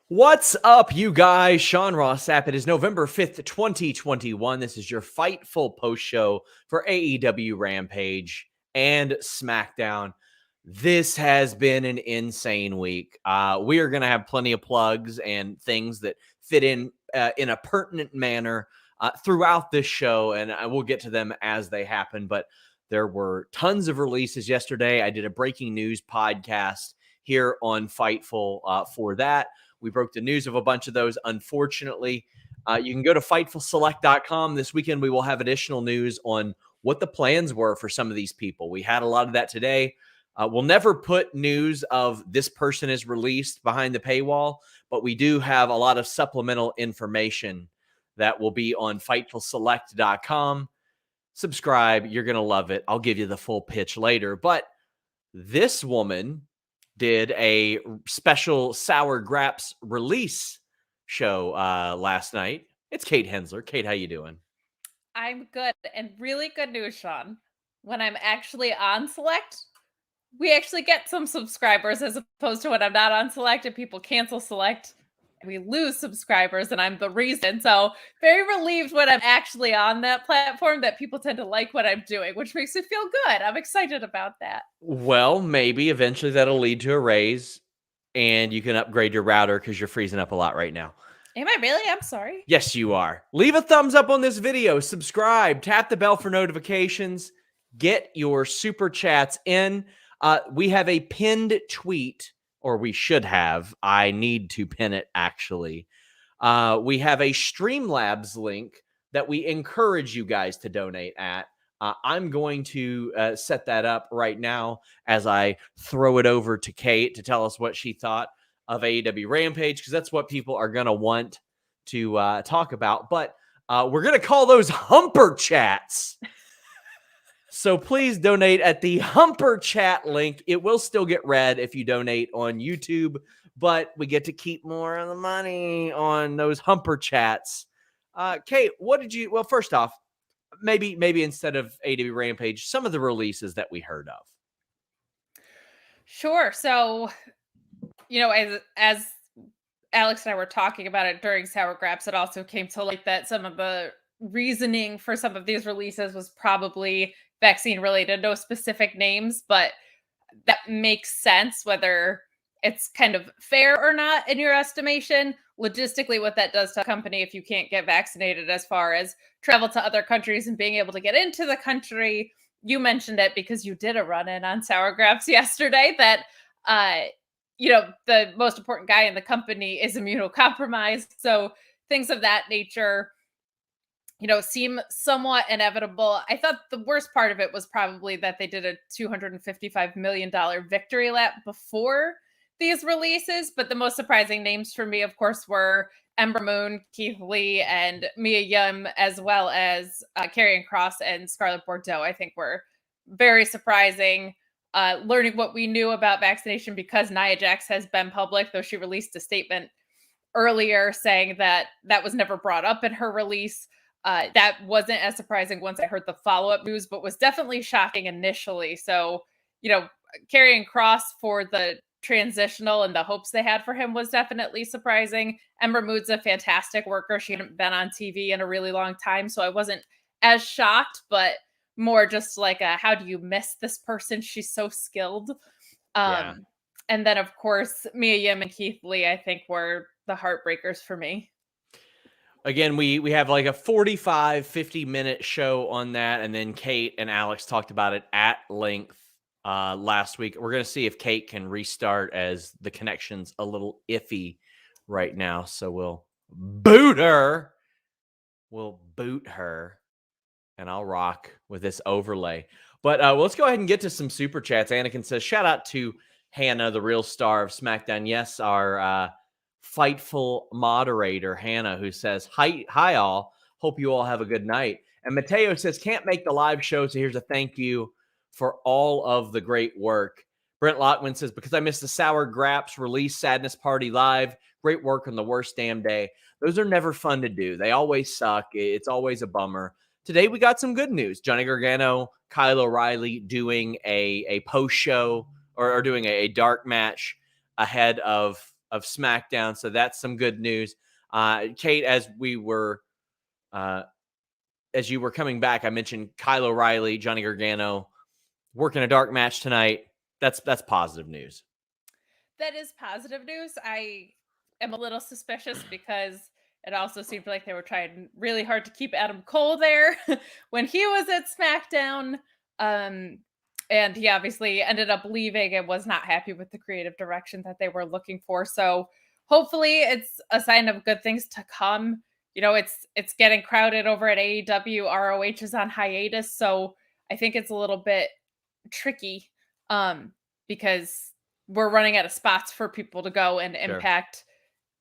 What's up, you guys? Sean Ross Sapp. It is November 5th, 2021. This is your Fightful post show for AEW Rampage and Smackdown. This has been an insane week. We are going to have plenty of plugs and things that fit in a pertinent manner throughout this show, and I will get to them as they happen. But there were tons of releases yesterday. I did a breaking news podcast here on Fightful for that. We broke the news of a bunch of those, unfortunately. You can go to FightfulSelect.com. This weekend, we will have additional news on what the plans were for some of these people. We had a lot of that today. We'll never put news of this person is released behind the paywall, but we do have a lot of supplemental information that will be on FightfulSelect.com. Subscribe. You're going to love it. I'll give you the full pitch later. But this woman did a special Sour Graps release show last night. It's Kate Hensler. Kate, how you doing? I'm good. And really good news, Sean. When I'm actually on Select, we actually get some subscribers as opposed to when I'm not on Select and people cancel Select. We lose subscribers and I'm the reason. So very relieved when I'm actually on that platform that people tend to like what I'm doing, which makes me feel good. I'm excited about that. Well, maybe eventually that'll lead to a raise and you can upgrade your router because you're freezing up a lot right now. Am I really? I'm sorry. Yes, you are. Leave a thumbs up on this video. Subscribe. Tap the bell for notifications. Get your super chats in. We have a pinned tweet, or we should have. I need to pin it, actually. We have a Streamlabs link that we encourage you guys to donate at. I'm going to set that up right now as I throw it over to Kate to tell us what she thought of AEW Rampage, because that's what people are going to want to talk about. But we're going to call those Humper Chats. So please donate at the Humper Chat link. It will still get read if you donate on YouTube, but we get to keep more of the money on those Humper Chats. Kate, what did you... Well, first off, maybe instead of AEW Rampage, some of the releases that we heard of. Sure. So, as Alex and I were talking about it during Sour Graps, it also came to light that some of the reasoning for some of these releases was probably vaccine related, no specific names, but that makes sense whether it's kind of fair or not in your estimation. Logistically, what that does to a company if you can't get vaccinated as far as travel to other countries and being able to get into the country. You mentioned it because you did a run-in on Sour Graps yesterday that the most important guy in the company is immunocompromised. So things of that nature seem somewhat inevitable. I thought the worst part of it was probably that they did a $255 million victory lap before these releases. But the most surprising names for me, of course, were Ember Moon, Keith Lee, and Mia Yim, as well as Karrion Kross and Scarlett Bordeaux. I think were very surprising. Learning what we knew about vaccination because Nia Jax has been public, though she released a statement earlier saying that was never brought up in her release. That wasn't as surprising once I heard the follow-up news, but was definitely shocking initially. So, Karrion Kross for the transitional and the hopes they had for him was definitely surprising. Ember Moon's a fantastic worker. She hadn't been on TV in a really long time, so I wasn't as shocked, but more just like how do you miss this person? She's so skilled. And then, of course, Mia Yim and Keith Lee, I think, were the heartbreakers for me. Again, we have like a 45, 50-minute show on that, and then Kate and Alex talked about it at length last week. We're going to see if Kate can restart as the connection's a little iffy right now, so we'll boot her. And I'll rock with this overlay. But let's go ahead and get to some super chats. Anakin says, shout out to Hannah, the real star of SmackDown. Yes, our Fightful moderator, Hannah, who says, hi all. Hope you all have a good night. And Mateo says, can't make the live show, so here's a thank you for all of the great work. Brent Lockman says, because I missed the Sour Graps release Sadness Party live. Great work on the worst damn day. Those are never fun to do. They always suck. It's always a bummer. Today, we got some good news. Johnny Gargano, Kyle O'Reilly doing a post show or doing a dark match ahead of SmackDown. So that's some good news. Kate, as you were coming back, I mentioned Kyle O'Reilly, Johnny Gargano working a dark match tonight. That's positive news. That is positive news. I am a little suspicious because it also seemed like they were trying really hard to keep Adam Cole there when he was at SmackDown. And he obviously ended up leaving and was not happy with the creative direction that they were looking for. So hopefully it's a sign of good things to come. It's getting crowded over at AEW. ROH is on hiatus. So I think it's a little bit tricky because we're running out of spots for people to go, and Impact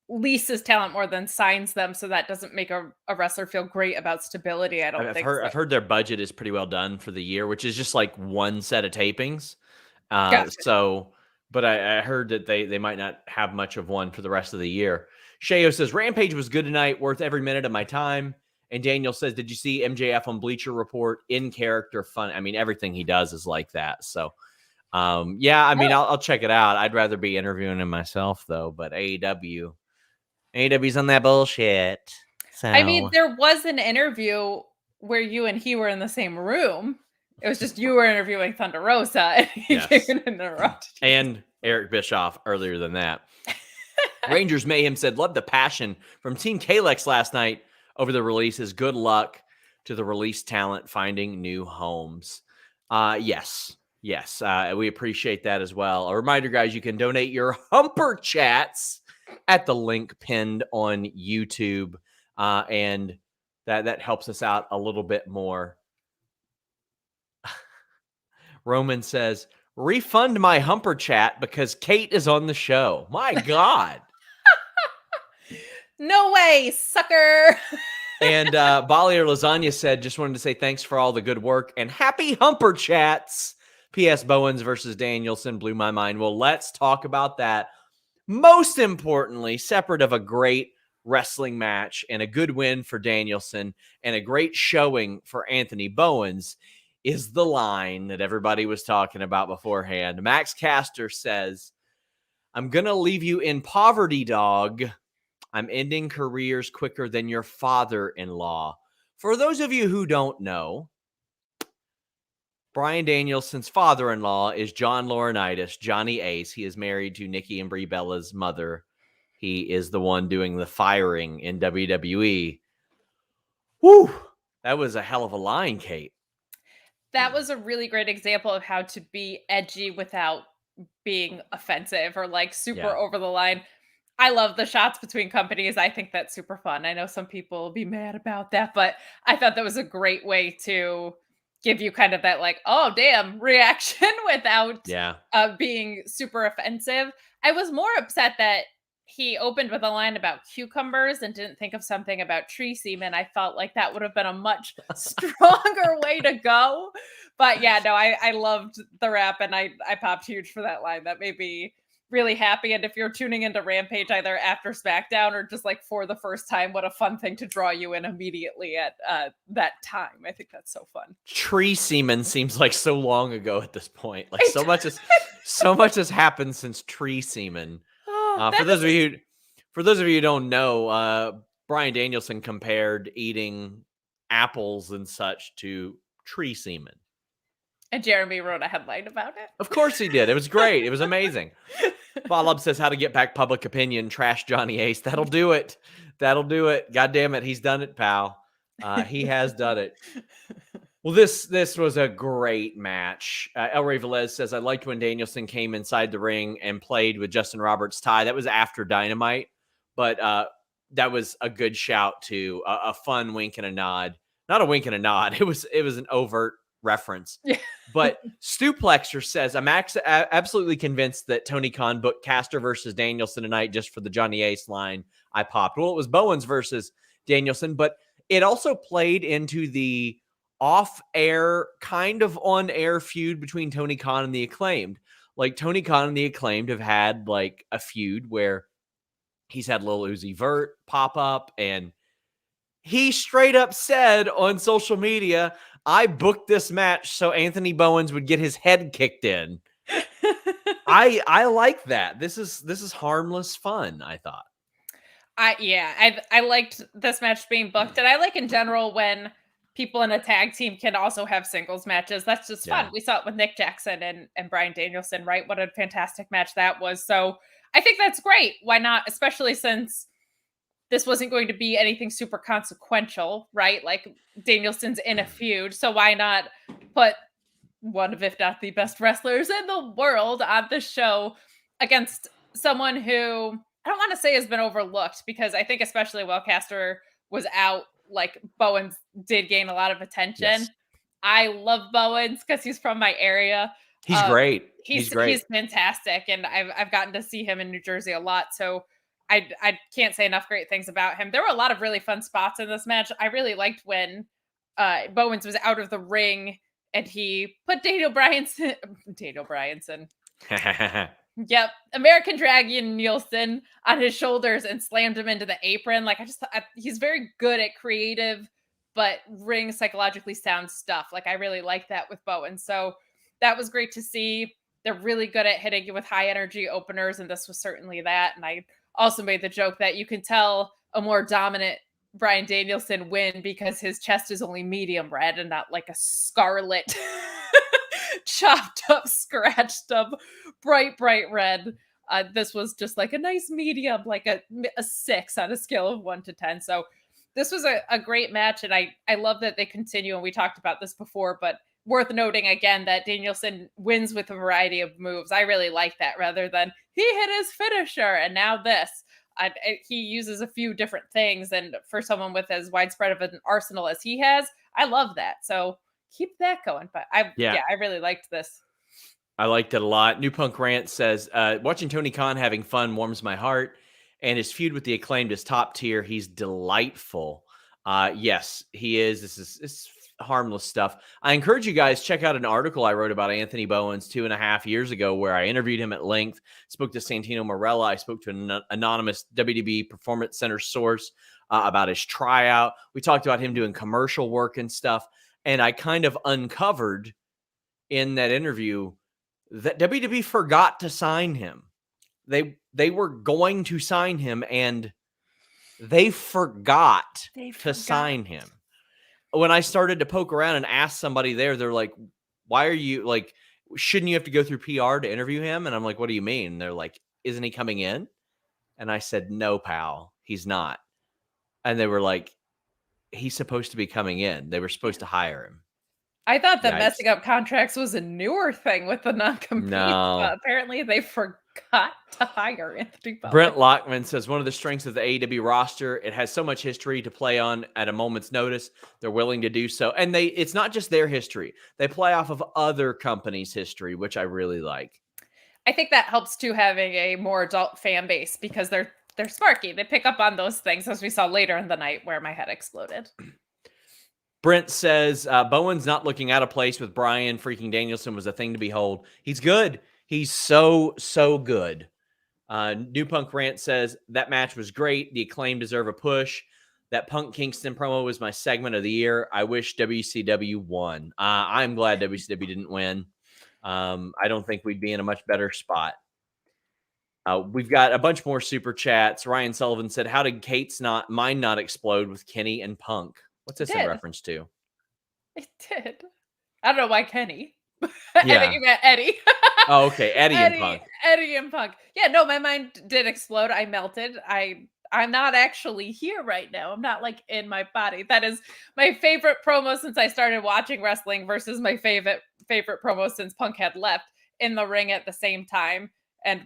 leases talent more than signs them, so that doesn't make a wrestler feel great about stability. I've heard their budget is pretty well done for the year, which is just like one set of tapings. Gotcha. But I heard that they might not have much of one for the rest of the year. Shayo says, Rampage was good tonight, worth every minute of my time. And Daniel says, did you see MJF on Bleacher Report? In character, fun. I mean, everything he does is like that. So yeah, I mean, I'll check it out. I'd rather be interviewing him myself, though. But AEW's on that bullshit. So. I mean, there was an interview where you and he were in the same room. It was just you were interviewing Thunder Rosa, and he came and interrupted you. And Eric Bischoff earlier than that. Rangers Mayhem said, love the passion from Team Kalex last night over the releases. Good luck to the release talent finding new homes. Yes, we appreciate that as well. A reminder, guys, you can donate your Humper Chats at the link pinned on YouTube, and that helps us out a little bit more. Roman says, refund my Humper Chat because Kate is on the show. My God. No way, sucker. And Balier Lasagna said, just wanted to say thanks for all the good work and happy Humper Chats. P.S. Bowens versus Danielson blew my mind. Well, let's talk about that. Most importantly, separate of a great wrestling match and a good win for Danielson and a great showing for Anthony Bowens, is the line that everybody was talking about beforehand. Max Caster says, I'm going to leave you in poverty, dog. I'm ending careers quicker than your father-in-law. For those of you who don't know, Bryan Danielson's father-in-law is John Laurinaitis, Johnny Ace. He is married to Nikki and Brie Bella's mother. He is the one doing the firing in WWE. Whew, that was a hell of a line, Kate. That was a really great example of how to be edgy without being offensive or like super over the line. I love the shots between companies. I think that's super fun. I know some people will be mad about that, but I thought that was a great way to give you kind of that like, oh, damn reaction without being super offensive. I was more upset that he opened with a line about cucumbers and didn't think of something about tree semen. I felt like that would have been a much stronger way to go. But yeah, no, I loved the rap and I popped huge for that line. That made me really happy. And if you're tuning into Rampage either after SmackDown or just like for the first time, what a fun thing to draw you in immediately at that time. I think that's so fun. Tree semen seems like so long ago at this point. Like so much has happened since tree semen. For those of you who don't know, Bryan Danielson compared eating apples and such to tree semen. And Jeremy wrote a headline about it. Of course he did. It was great. It was amazing. Bob says, how to get back public opinion. Trash Johnny Ace. That'll do it. God damn it. He's done it, pal. He has done it. Well, this was a great match. El Rey Velez says, I liked when Danielson came inside the ring and played with Justin Roberts' tie. That was after Dynamite, but that was a good shout too. A fun wink and a nod. Not a wink and a nod. It was an overt reference. Yeah. But Stuplexer says, I'm absolutely convinced that Tony Khan booked Caster versus Danielson tonight just for the Johnny Ace line. I popped. Well, it was Bowens versus Danielson, but it also played into the off-air, kind of on-air feud between Tony Khan and the Acclaimed. Like, Tony Khan and the Acclaimed have had, like, a feud where he's had Lil Uzi Vert pop up, and he straight up said on social media, I booked this match so Anthony Bowens would get his head kicked in. I like that. This is harmless fun, I thought. I liked this match being booked, and I like in general when people in a tag team can also have singles matches. That's just fun. Yeah. We saw it with Nick Jackson and Bryan Danielson, right? What a fantastic match that was. So I think that's great. Why not? Especially since this wasn't going to be anything super consequential, right? Like Danielson's in a feud, so why not put one of, if not the best wrestlers in the world on the show against someone who I don't want to say has been overlooked, because I think especially while Caster was out, like Bowens did gain a lot of attention. Yes. I love Bowens because he's from my area. He's great. He's great. He's fantastic, and I've gotten to see him in New Jersey a lot. So I can't say enough great things about him. There were a lot of really fun spots in this match. I really liked when Bowens was out of the ring and he put Daniel Bryanson. Yep, American Dragon Nielsen on his shoulders and slammed him into the apron. Like he's very good at creative but ring psychologically sound stuff. Like I really like that with Bowen. So that was great to see. They're really good at hitting you with high energy openers, and this was certainly that. And I also made the joke that you can tell a more dominant Bryan Danielson win because his chest is only medium red and not like a scarlet chopped up, scratched up, bright red. This was just like a nice medium, like a 6 on a scale of 1 to 10. So this was a great match, and I love that they continue, and we talked about this before, but worth noting again that Danielson wins with a variety of moves. I really like that, rather than he hit his finisher and now this. He uses a few different things, and for someone with as widespread of an arsenal as he has, I love that. So keep that going. But I really liked this. I liked it a lot. New Punk Rant says, watching Tony Khan having fun warms my heart, and his feud with the Acclaimed is top tier. He's delightful. Yes, he is. This is harmless stuff. I encourage you guys, check out an article I wrote about Anthony Bowens 2.5 years ago, where I interviewed him at length, spoke to Santino Marella. I spoke to an anonymous WWE Performance Center source about his tryout. We talked about him doing commercial work and stuff. And I kind of uncovered in that interview that WWE forgot to sign him. They were going to sign him, and they forgot to sign him. When I started to poke around and ask somebody there, they're like, why are you like, shouldn't you have to go through PR to interview him? And I'm like, what do you mean? And they're like, isn't he coming in? And I said, no, pal, he's not. And they were like, he's supposed to be coming in. They were supposed to hire him. I thought that messing up contracts was a newer thing with the non-compete. No. Apparently they forgot to hire Anthony Bowens. Brent Lockman says, one of the strengths of the AEW roster, it has so much history to play on at a moment's notice. They're willing to do so. And it's not just their history. They play off of other companies' history, which I really like. I think that helps too, having a more adult fan base, because they're sparky. They pick up on those things, as we saw later in the night where my head exploded. Brent says, Bowen's not looking out of place with Bryan freaking Danielson was a thing to behold. He's good. He's so good. New Punk Rant says, that match was great. The Acclaim deserve a push. That Punk Kingston promo was my segment of the year. I wish WCW won. I'm glad WCW didn't win. I don't think we'd be in a much better spot. We've got a bunch more super chats. Ryan Sullivan said, how did Kate's mind not explode with Kenny and Punk? What's this in reference to? It did. I don't know why Kenny. I think you meant Eddie. Oh, okay. Eddie and Punk. Eddie and Punk. Yeah, no, my mind did explode. I melted. I'm not actually here right now. I'm not like in my body. That is my favorite promo since I started watching wrestling versus my favorite promo since Punk had left, in the ring at the same time. And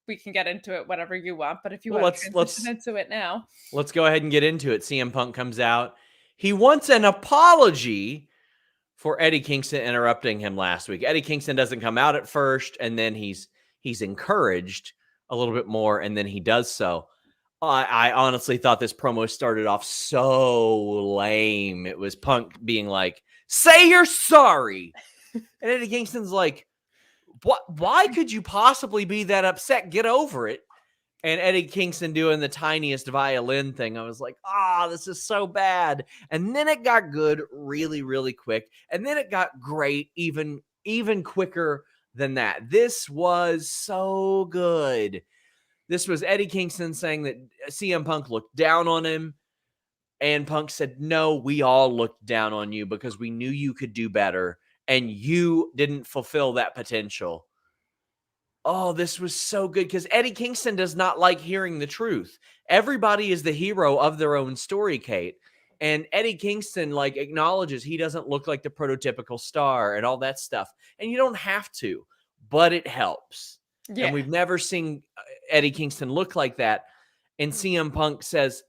we can get into it whenever you want, but if you want to transition into it now. Let's go ahead and get into it. CM Punk comes out. He wants an apology for Eddie Kingston interrupting him last week. Eddie Kingston doesn't come out at first, and then he's encouraged a little bit more, and then he does so. I honestly thought this promo started off so lame. It was Punk being like, say you're sorry. And Eddie Kingston's like, what? Why could you possibly be that upset? Get over it. And Eddie Kingston doing the tiniest violin thing. I was like, this is so bad. And then it got good really, really quick. And then it got great, even quicker than that. This was so good. This was Eddie Kingston saying that CM Punk looked down on him. And Punk said, no, we all looked down on you because we knew you could do better. And you didn't fulfill that potential. Oh, this was so good because Eddie Kingston does not like hearing the truth. Everybody is the hero of their own story, Kate. And Eddie Kingston acknowledges he doesn't look like the prototypical star and all that stuff. And you don't have to, but it helps. Yeah. And we've never seen Eddie Kingston look like that. And CM Punk says,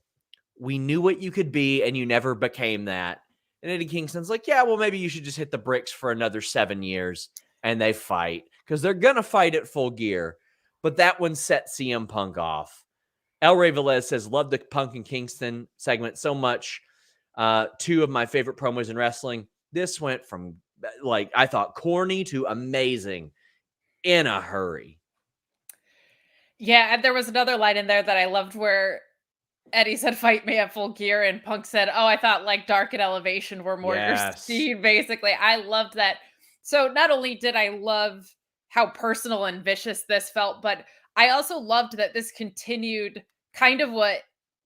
we knew what you could be and you never became that. And Eddie Kingston's like, yeah, well, maybe you should just hit the bricks for another 7 years. And they fight because they're going to fight at Full Gear. But that one set CM Punk off. El Rey Velez says, love the Punk and Kingston segment so much. 2 of my favorite promos in wrestling. This went from, I thought, corny to amazing in a hurry. Yeah, and there was another line in there that I loved where Eddie said, fight me at Full Gear, and Punk said, oh, I thought Dark and Elevation were more your speed, basically. I loved that. So not only did I love how personal and vicious this felt, but I also loved that this continued kind of what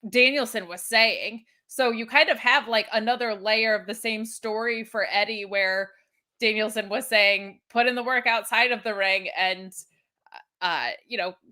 Danielson was saying. So you kind of have another layer of the same story for Eddie where Danielson was saying, put in the work outside of the ring. And,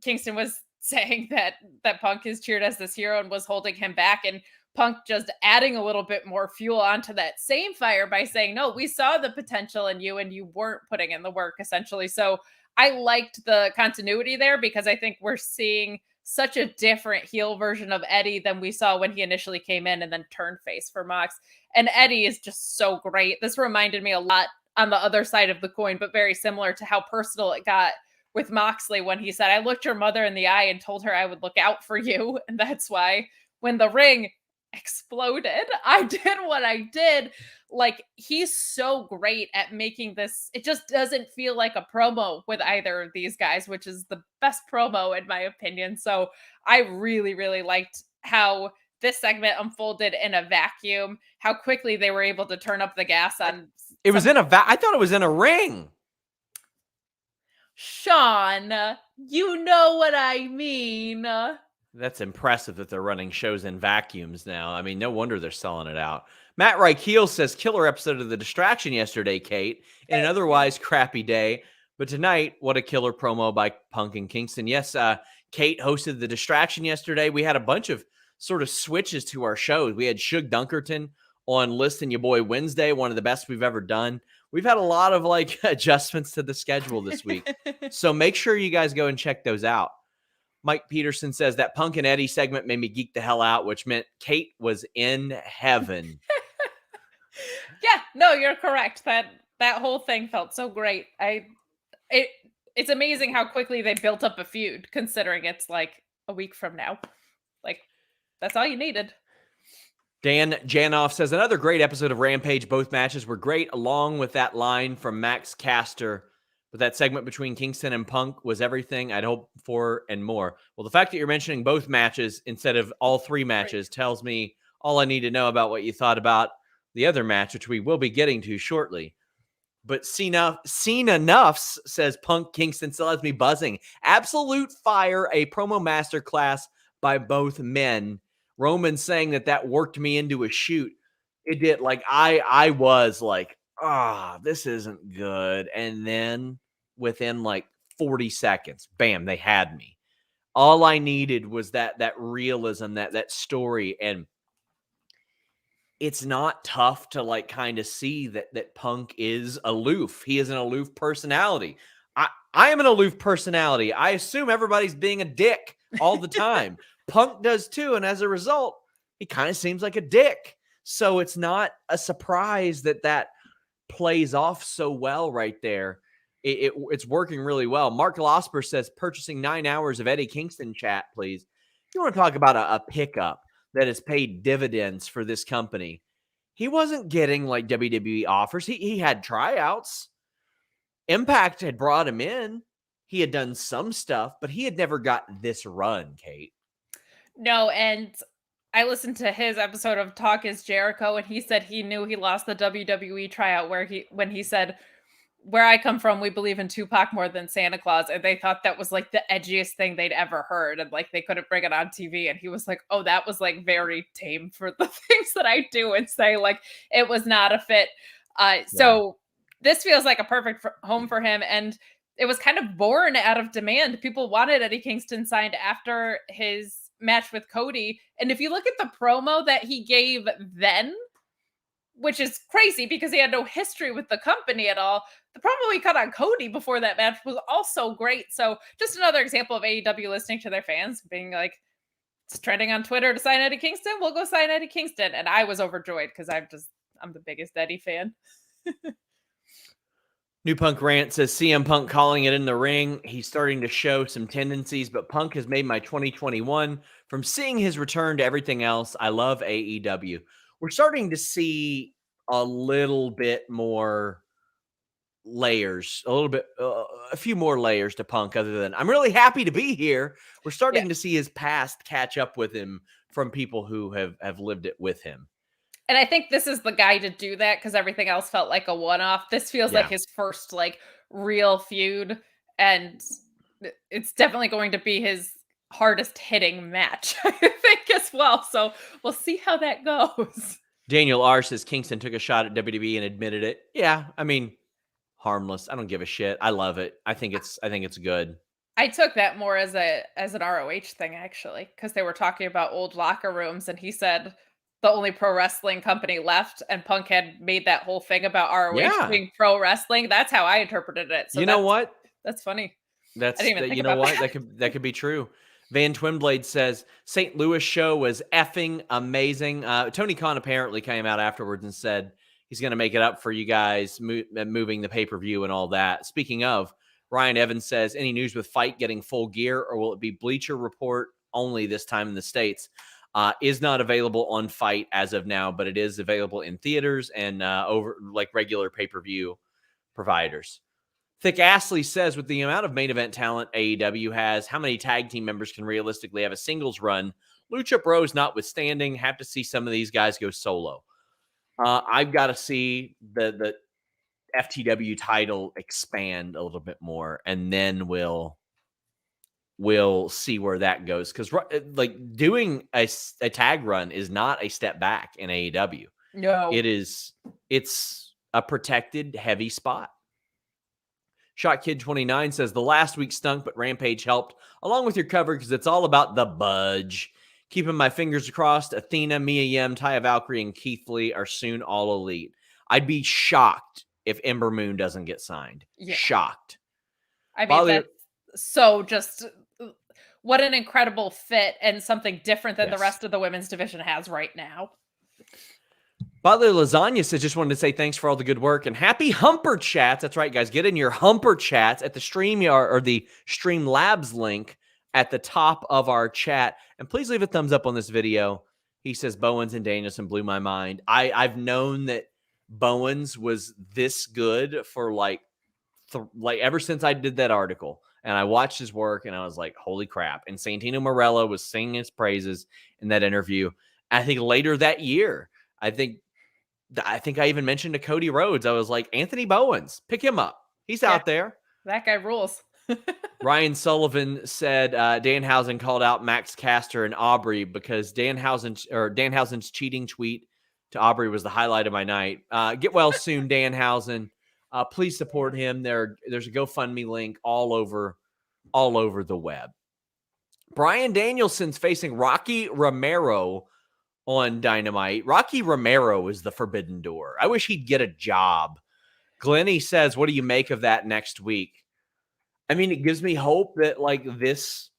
Kingston was saying that Punk is cheered as this hero and was holding him back, and Punk just adding a little bit more fuel onto that same fire by saying, no, we saw the potential in you and you weren't putting in the work, essentially. So I liked the continuity there because I think we're seeing such a different heel version of Eddie than we saw when he initially came in and then turned face for Mox. And Eddie is just so great. This reminded me a lot on the other side of the coin, but very similar to how personal it got with Moxley when he said, I looked your mother in the eye and told her I would look out for you. And that's why when the ring exploded, I did what I did. He's so great at making this. It just doesn't feel like a promo with either of these guys, which is the best promo in my opinion. So I really, really liked how this segment unfolded in a vacuum, how quickly they were able to turn up the gas on. It was in I thought it was in a ring. Sean, you know what I mean. That's impressive that they're running shows in vacuums now. I mean, no wonder they're selling it out. Matt Reichel says, killer episode of The Distraction yesterday, Kate, in an otherwise crappy day. But tonight, what a killer promo by Punk and Kingston. Yes, Kate hosted The Distraction yesterday. We had a bunch of sort of switches to our shows. We had Suge Dunkerton on Listen Your Boy Wednesday, one of the best we've ever done. We've had a lot of adjustments to the schedule this week. So make sure you guys go and check those out. Mike Peterson says that Punk and Eddie segment made me geek the hell out, which meant Kate was in heaven. Yeah, no, you're correct. That whole thing felt so great. It's amazing how quickly they built up a feud, considering it's a week from now. That's all you needed. Dan Janoff says, another great episode of Rampage. Both matches were great, along with that line from Max Caster. But that segment between Kingston and Punk was everything I'd hoped for and more. Well, the fact that you're mentioning both matches instead of all 3 matches tells me all I need to know about what you thought about the other match, which we will be getting to shortly. But Cena Nuffs says Punk Kingston still has me buzzing. Absolute fire, a promo masterclass by both men. Roman saying that worked me into a shoot. It did. I was this isn't good. And then within 40 seconds, bam, they had me. All I needed was that realism, that story. And it's not tough to kind of see that Punk is aloof. He is an aloof personality. I am an aloof personality. I assume everybody's being a dick all the time. Punk does too. And as a result, he kind of seems like a dick. So it's not a surprise that plays off so well right there. It's working really well. Mark Losper says, purchasing 9 hours of Eddie Kingston chat, please. You want to talk about a pickup that has paid dividends for this company. He wasn't getting WWE offers. He had tryouts. Impact had brought him in. He had done some stuff, but he had never got this run, Kate. No, and I listened to his episode of Talk is Jericho, and he said he knew he lost the WWE tryout when he said, where I come from, we believe in Tupac more than Santa Claus. And they thought that was like the edgiest thing they'd ever heard. And like they couldn't bring it on TV. And he was like, oh, that was like very tame for the things that I do and say. Like it was not a fit. So this feels like a perfect home for him. And it was kind of born out of demand. People wanted Eddie Kingston signed after his match with Cody. And if you look at the promo that he gave then, which is crazy because he had no history with the company at all, the promo he cut on Cody before that match was also great. So just another example of AEW listening to their fans, being like, it's trending on Twitter to sign Eddie Kingston, we'll go sign Eddie Kingston. And I was overjoyed because I'm the biggest Eddie fan. New Punk Rant says CM Punk calling it in the ring. He's starting to show some tendencies, but Punk has made my 2021 from seeing his return to everything else. I love AEW. We're starting to see a little bit more layers, a few more layers to Punk other than I'm really happy to be here. We're starting to see his past catch up with him from people who have lived it with him. And I think this is the guy to do that because everything else felt like a one-off. This feels like his first like real feud, and it's definitely going to be his hardest hitting match, I think, as well. So we'll see how that goes. Daniel R says Kingston took a shot at WWE and admitted it. Yeah, I mean, harmless. I don't give a shit. I love it. I think it's good. I took that more as an ROH thing, actually, because they were talking about old locker rooms, and he said the only pro wrestling company left, and Punk had made that whole thing about ROH being pro wrestling. That's how I interpreted it. So you know what? That's funny. I didn't even think you know what? That could be true. Van Twinblade says St. Louis show was effing amazing. Tony Khan apparently came out afterwards and said he's going to make it up for you guys moving the pay-per-view and all that. Speaking of, Ryan Evans says, any news with Fight getting full gear, or will it be Bleacher Report only this time in the States? Is not available on Fight as of now, but it is available in theaters and over like regular pay-per-view providers. Thick Astley says, with the amount of main event talent AEW has, how many tag team members can realistically have a singles run? Lucha Bros notwithstanding, have to see some of these guys go solo. I've got to see the FTW title expand a little bit more, and then we'll see where that goes. Because like doing a tag run is not a step back in AEW. No, it's a protected heavy spot. Shot Kid 29 says the last week stunk, but Rampage helped along with your cover because it's all about the budge. Keeping my fingers crossed. Athena, Mia Yim, Taya Valkyrie, and Keith Lee are soon all elite. I'd be shocked if Ember Moon doesn't get signed. Yeah. Shocked. I mean, that's so just what an incredible fit and something different than the rest of the women's division has right now. Butler Lasagna says, just wanted to say thanks for all the good work and happy Humper Chats. That's right, guys. Get in your Humper Chats at the StreamYard or the Streamlabs link at the top of our chat. And please leave a thumbs up on this video. He says, Bowens and Danielson blew my mind. I've known that Bowens was this good for like ever since I did that article. And I watched his work and I was like, holy crap. And Santino Marella was singing his praises in that interview. I think later that year, I think I even mentioned to Cody Rhodes, I was like, Anthony Bowens, pick him up. He's out there. That guy rules. Ryan Sullivan said Danhausen called out Max Caster and Aubrey because Danhausen's cheating tweet to Aubrey was the highlight of my night. Get well soon, Danhausen. Please support him. There's a GoFundMe link all over the web. Brian Danielson's facing Rocky Romero on Dynamite. Rocky Romero is the Forbidden Door. I wish he'd get a job. Glennie says, what do you make of that next week? I mean, it gives me hope that like this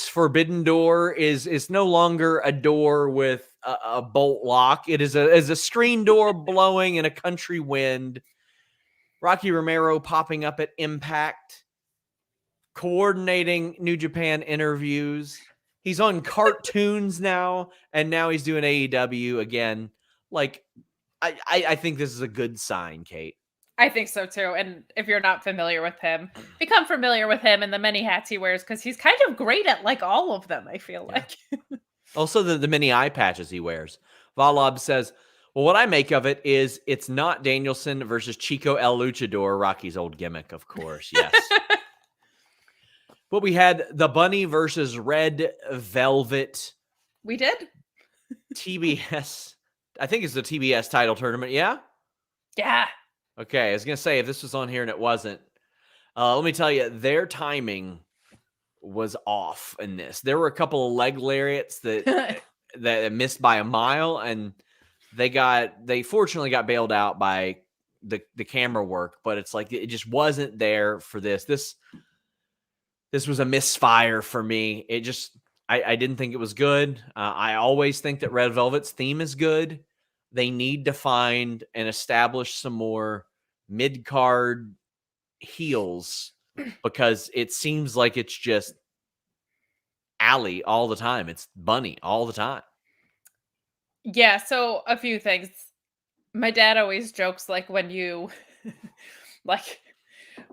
Forbidden Door is no longer a door with a bolt lock. It is a screen door blowing in a country wind. Rocky Romero popping up at Impact, coordinating New Japan interviews. He's on cartoons now, and now he's doing AEW again. Like, I think this is a good sign, Kate. I think so too. And if you're not familiar with him, become familiar with him and the many hats he wears, because he's kind of great at like all of them, I feel like. Also the many eye patches he wears. Valab says, Well, what I make of it is it's not Danielson versus Chico El Luchador, Rocky's old gimmick, of course. Yes. But we had the Bunny versus Red Velvet. We did? TBS. I think it's the TBS title tournament. Yeah? Yeah. Okay. I was going to say, if this was on here and it wasn't, let me tell you, their timing was off in this. There were a couple of leg lariats that missed by a mile, and they fortunately got bailed out by the camera work, but it's like it just wasn't there for this. This was a misfire for me. It just I didn't think it was good. I always think that Red Velvet's theme is good. They need to find and establish some more mid-card heels because it seems like it's just Allie all the time. It's Bunny all the time. Yeah, so a few things. My dad always jokes like when you like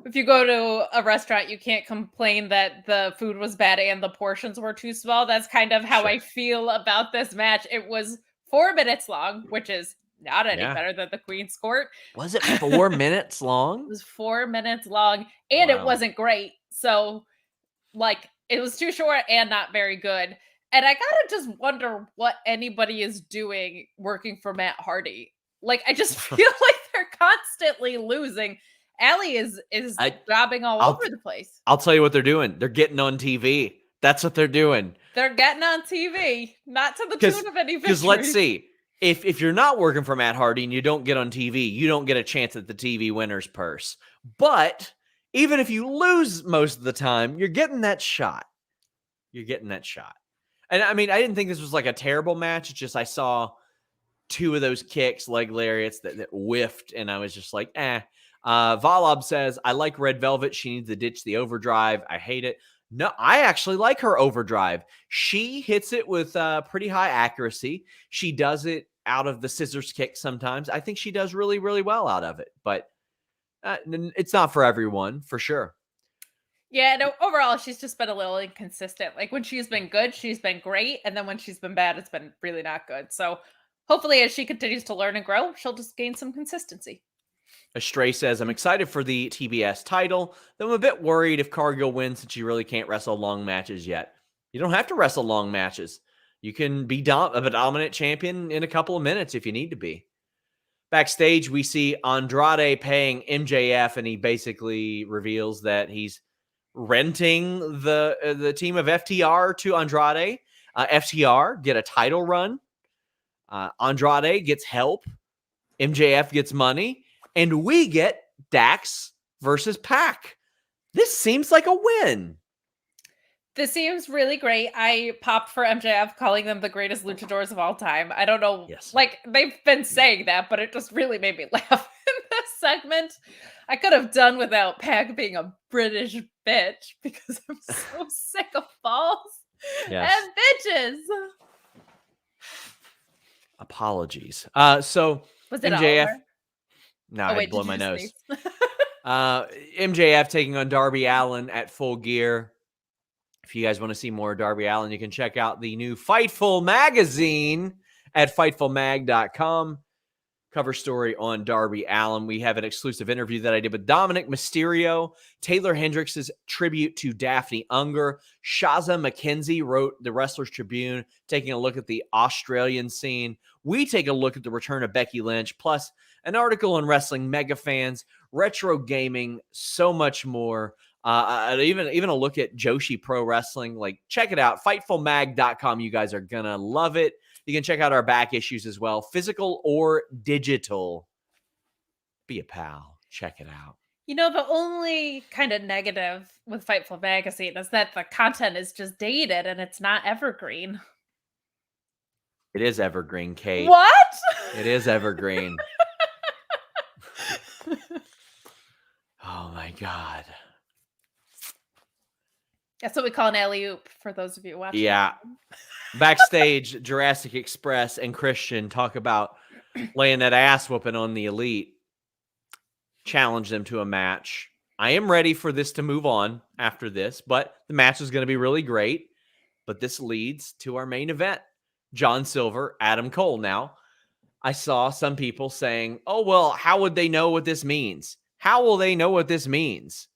if you go to a restaurant, you can't complain that the food was bad and the portions were too small. That's kind of how Sure. I feel about this match. It was 4 minutes long, which is not any Yeah. better than the Queen's Court. Was it 4 minutes It long? was 4 minutes long, and it Wow. wasn't great. So, like, it was too short and not very good. And I gotta just wonder what anybody is doing working for Matt Hardy. Like, I just feel like they're constantly losing. Allie is jobbing all over the place. I'll tell you what they're doing. They're getting on TV. That's what they're doing. They're getting on TV, not to the tune of any victory. Because let's see, if you're not working for Matt Hardy and you don't get on TV, you don't get a chance at the TV winner's purse. But even if you lose most of the time, you're getting that shot. You're getting that shot. And I mean, I didn't think this was like a terrible match. It's just I saw 2 of those kicks, leg lariats that whiffed, and I was just like, eh. Valob says, I like Red Velvet. She needs to ditch the overdrive. I hate it. No, I actually like her overdrive. She hits it with pretty high accuracy. She does it out of the scissors kick sometimes. I think she does really, really well out of it. But it's not for everyone, for sure. Yeah, no, overall, she's just been a little inconsistent. Like, when she's been good, she's been great. And then when she's been bad, it's been really not good. So hopefully, as she continues to learn and grow, she'll just gain some consistency. Astray says, I'm excited for the TBS title, though I'm a bit worried if Cargill wins since she really can't wrestle long matches yet. You don't have to wrestle long matches. You can be a dominant champion in a couple of minutes if you need to be. Backstage, we see Andrade paying MJF, and he basically reveals that he's renting the team of FTR to Andrade. FTR get a title run. Andrade gets help. MJF gets money. And we get Dax versus Pac. This seems like a win. This seems really great. I popped for MJF, calling them the greatest luchadors of all time. I don't know. Yes. Like, they've been saying that, but it just really made me laugh in this segment. I could have done without Pac being a British bitch because I'm so sick of balls and bitches. Apologies. So was it MJF. Oliver? No, I blow my nose. MJF taking on Darby Allin at Full Gear. If you guys want to see more Darby Allin, you can check out the new Fightful magazine at fightfulmag.com. Cover story on Darby Allin. We have an exclusive interview that I did with Dominic Mysterio, Taylor Hendricks' tribute to Daphne Unger, Shaza McKenzie wrote the Wrestlers Tribune, taking a look at the Australian scene. We take a look at the return of Becky Lynch, plus an article on wrestling mega fans, retro gaming, so much more. Even a look at Joshi Pro Wrestling. Like, check it out. Fightfulmag.com. You guys are going to love it. You can check out our back issues as well, physical or digital. Be a pal. Check it out. You know, the only kind of negative with Fightful Magazine is that the content is just dated and it's not evergreen. It is evergreen, Kate. What? It is evergreen. Oh, my God. That's what we call an alley-oop for those of you watching. Yeah. Backstage, Jurassic Express and Christian talk about laying that ass whooping on the Elite. Challenge them to a match. I am ready for this to move on after this, but the match is going to be really great. But this leads to our main event. John Silver, Adam Cole. Now, I saw some people saying, oh, well, how would they know what this means? How will they know what this means?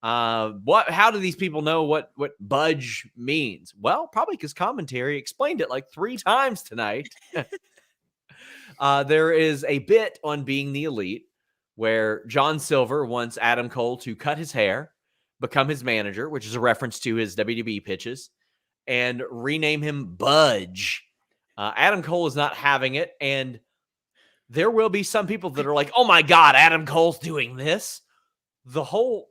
How do these people know what budge means? Well, probably because commentary explained it like 3 times tonight. There is a bit on Being the Elite where John Silver wants Adam Cole to cut his hair, become his manager, which is a reference to his WWE pitches, and rename him Budge. Adam Cole is not having it, and there will be some people that are like, oh my God, Adam Cole's doing this. The whole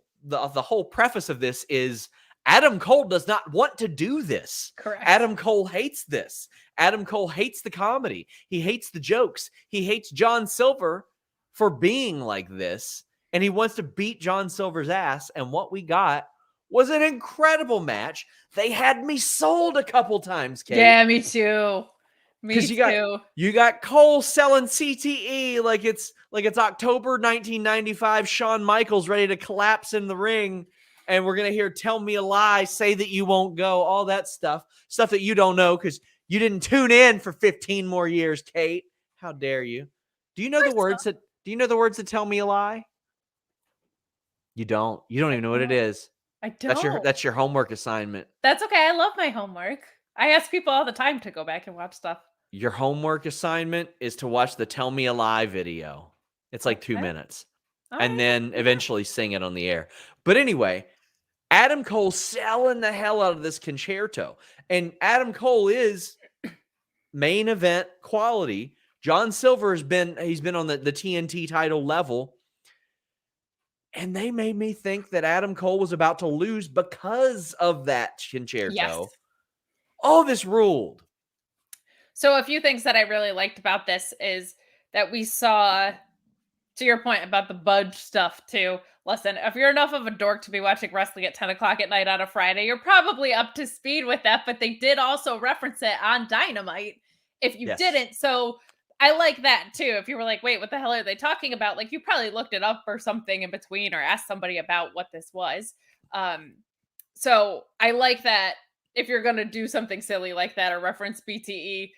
preface of this is Adam Cole does not want to do this. Correct. Adam Cole hates this. Adam Cole hates the comedy. He hates the jokes. He hates John Silver for being like this. And he wants to beat John Silver's ass. And what we got was an incredible match. They had me sold a couple times, Kate. Yeah, me too. Me too. You got Cole selling CTE like it's October 1995. Shawn Michaels ready to collapse in the ring. And we're going to hear "Tell Me a Lie," "Say That You Won't Go," all that stuff that you don't know because you didn't tune in for 15 more years, Kate. How dare you? Do you know the words that "Tell Me a Lie"? You don't. You don't even know what it is. I don't. That's your homework assignment. That's okay. I love my homework. I ask people all the time to go back and watch stuff. Your homework assignment is to watch the "Tell Me a Lie" video. It's like 2 minutes. And then eventually sing it on the air. But anyway, Adam Cole selling the hell out of this concerto. And Adam Cole is main event quality. John Silver he's been on the TNT title level. And they made me think that Adam Cole was about to lose because of that concerto. Yes. Oh, this ruled. So a few things that I really liked about this is that we saw, to your point about the budge stuff too. Listen, if you're enough of a dork to be watching wrestling at 10 o'clock at night on a Friday, you're probably up to speed with that, but they did also reference it on Dynamite if you didn't. So I like that too. If you were like, wait, what the hell are they talking about? Like you probably looked it up or something in between or asked somebody about what this was. So I like that if you're going to do something silly like that or reference BTE,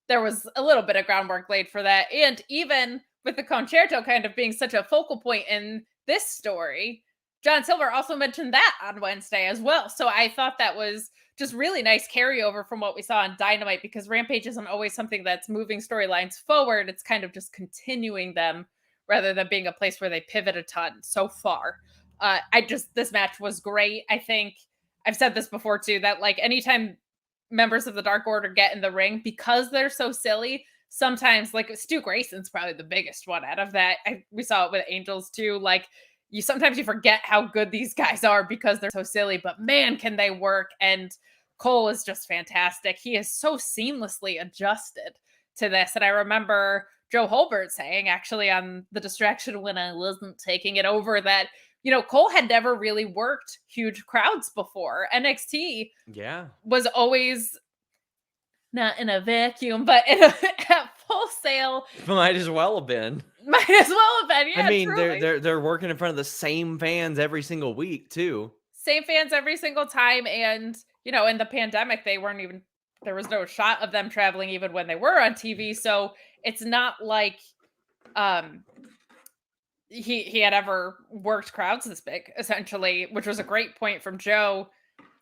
there was a little bit of groundwork laid for that. And even with the concerto kind of being such a focal point in this story, John Silver also mentioned that on Wednesday as well. So I thought that was just really nice carryover from what we saw on Dynamite, because Rampage isn't always something that's moving storylines forward. It's kind of just continuing them rather than being a place where they pivot a ton so far. This match was great. I think I've said this before too, that like anytime members of the Dark Order get in the ring, because they're so silly, sometimes like Stu Grayson's probably the biggest one out of that. We saw it with Angels too. Like sometimes you forget how good these guys are because they're so silly, but man, can they work. And Cole is just fantastic. He is so seamlessly adjusted to this. And I remember Joe Holbert saying actually on The Distraction when I wasn't taking it over that, Cole had never really worked huge crowds before. NXT was always not in a vacuum, but at Full Sail. Might as well have been. Yeah, I mean, truly. they're working in front of the same fans every single week too. Same fans every single time, and in the pandemic, there was no shot of them traveling even when they were on TV. So it's not like he had ever worked crowds this big, essentially, which was a great point from Joe,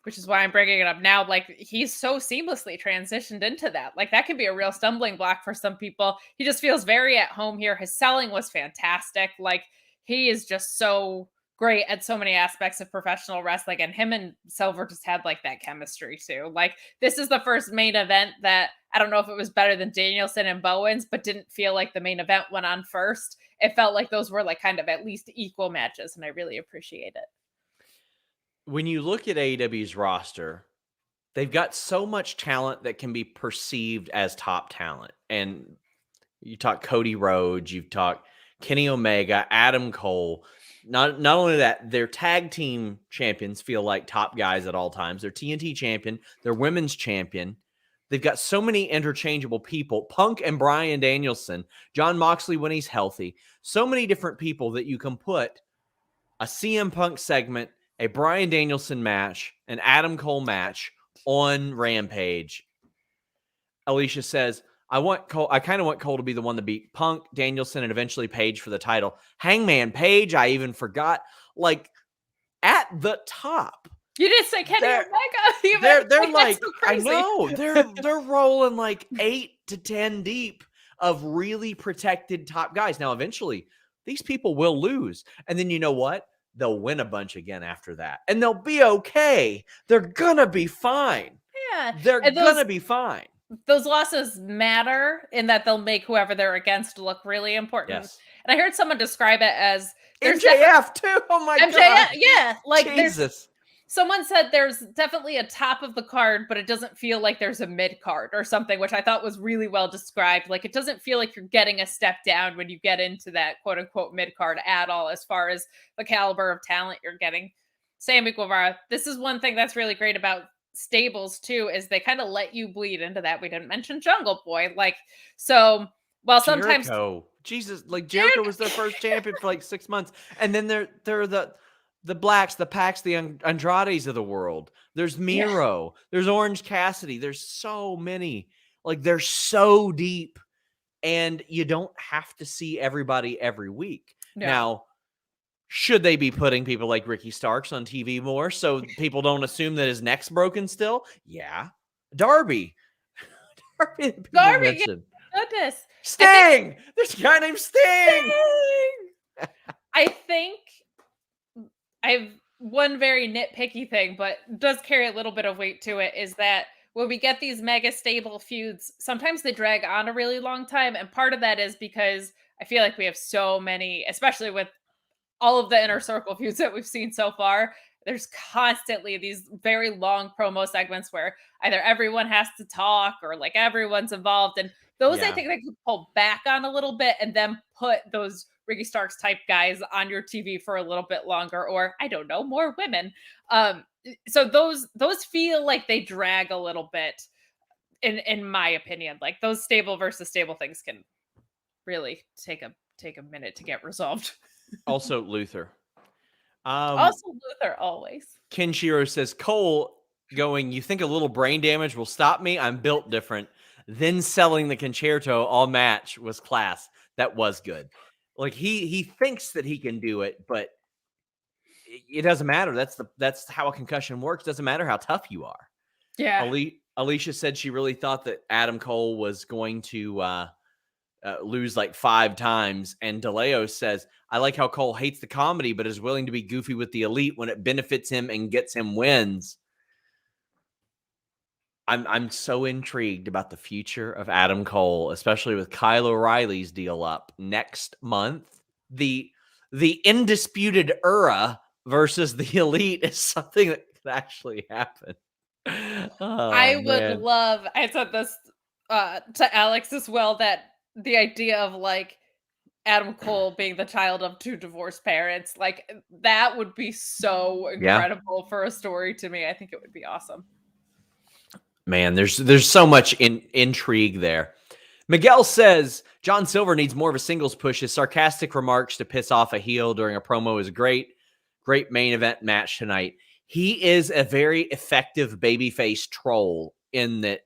which is why I'm bringing it up now. Like, he's so seamlessly transitioned into that. Like, that can be a real stumbling block for some people. He just feels very at home here. His selling was fantastic. Like, he is just so great at so many aspects of professional wrestling. And him and Silver just had, like, that chemistry, too. Like, this is the first main event that, I don't know if it was better than Danielson and Bowens, but didn't feel like the main event went on first. It felt like those were, like, kind of at least equal matches, and I really appreciate it. When you look at AEW's roster, they've got so much talent that can be perceived as top talent. And you talk Cody Rhodes, you've talked Kenny Omega, Adam Cole. Not only that, their tag team champions feel like top guys at all times. Their TNT champion, their women's champion. They've got so many interchangeable people. Punk and Bryan Danielson, Jon Moxley when he's healthy. So many different people that you can put a CM Punk segment, a Bryan Danielson match, an Adam Cole match on Rampage. Alicia says, I kind of want Cole to be the one to beat Punk, Danielson, and eventually Page for the title. Hangman Page, I even forgot. Like, at the top. You didn't say Kenny Omega. They're like, so I know. They're rolling like 8 to 10 deep of really protected top guys. Now, eventually, these people will lose. And then you know what? They'll win a bunch again after that. And they'll be okay. They're gonna be fine. Yeah. They're gonna be fine. Those losses matter in that they'll make whoever they're against look really important. Yes. And I heard someone describe it as MJF too. Oh my god. Yeah. Like Jesus. Someone said there's definitely a top of the card, but it doesn't feel like there's a mid card or something, which I thought was really well described. Like, it doesn't feel like you're getting a step down when you get into that quote unquote mid card at all, as far as the caliber of talent you're getting. Sammy Guevara, this is one thing that's really great about stables too, is they kind of let you bleed into that. We didn't mention Jungle Boy. Like, so while sometimes Jesus, like Jericho was their first champion for like 6 months. And then they're the Blacks, the Pacs, the Andrades of the world. There's Miro. There's Orange Cassidy. There's so many. Like, they're so deep. And you don't have to see everybody every week. No. Now, should they be putting people like Ricky Starks on TV more so people don't assume that his neck's broken still? Yeah. Darby. Darby, goodness. Sting! There's a guy named Sting! I think I have one very nitpicky thing, but does carry a little bit of weight to it, is that when we get these mega stable feuds, sometimes they drag on a really long time. And part of that is because I feel like we have so many, especially with all of the inner circle feuds that we've seen so far, there's constantly these very long promo segments where either everyone has to talk or like everyone's involved. And those I think they could pull back on a little bit and then put those Ricky Starks type guys on your TV for a little bit longer, or I don't know, more women. So those feel like they drag a little bit in my opinion. Like, those stable versus stable things can really take a minute to get resolved. Also Luther. Always. Kenshiro says, Cole going, you think a little brain damage will stop me? I'm built different. Then selling the concerto all match was class. That was good. Like, he thinks that he can do it, but it doesn't matter. That's how a concussion works. Doesn't matter how tough you are. Yeah. Alicia said she really thought that Adam Cole was going to lose like 5 times. And DeLeo says, I like how Cole hates the comedy, but is willing to be goofy with the elite when it benefits him and gets him wins. I'm so intrigued about the future of Adam Cole, especially with Kyle O'Reilly's deal up next month. The undisputed era versus the elite is something that could actually happen. I would love, I said this to Alex as well, that the idea of like Adam Cole being the child of 2 divorced parents, like, that would be so incredible for a story to me. I think it would be awesome. Man, there's so much intrigue there. Miguel says John Silver needs more of a singles push. His sarcastic remarks to piss off a heel during a promo is great. Great main event match tonight. He is a very effective babyface troll in that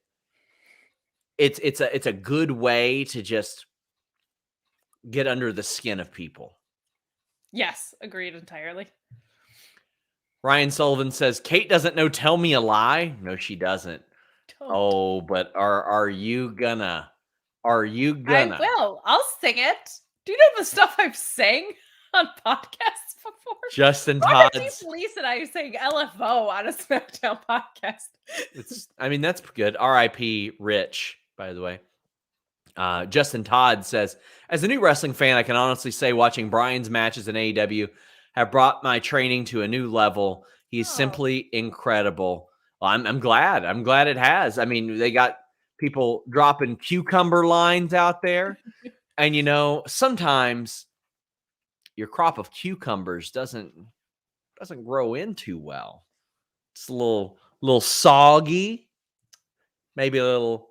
it's a good way to just get under the skin of people. Yes, agreed entirely. Ryan Sullivan says Kate doesn't know Tell Me a Lie. No, she doesn't. Don't. Oh, but are you gonna? Are you gonna? I will. I'll sing it. Do you know the stuff I've sang on podcasts before? Justin Todd's. Lisa and I saying LFO on a SmackDown podcast. That's good. R.I.P. Rich, by the way. Justin Todd says, as a new wrestling fan, I can honestly say watching Brian's matches in AEW have brought my training to a new level. He's simply incredible. Well, I'm glad. I'm glad it has. I mean, they got people dropping cucumber lines out there. And, sometimes your crop of cucumbers doesn't grow in too well. It's a little soggy. Maybe a little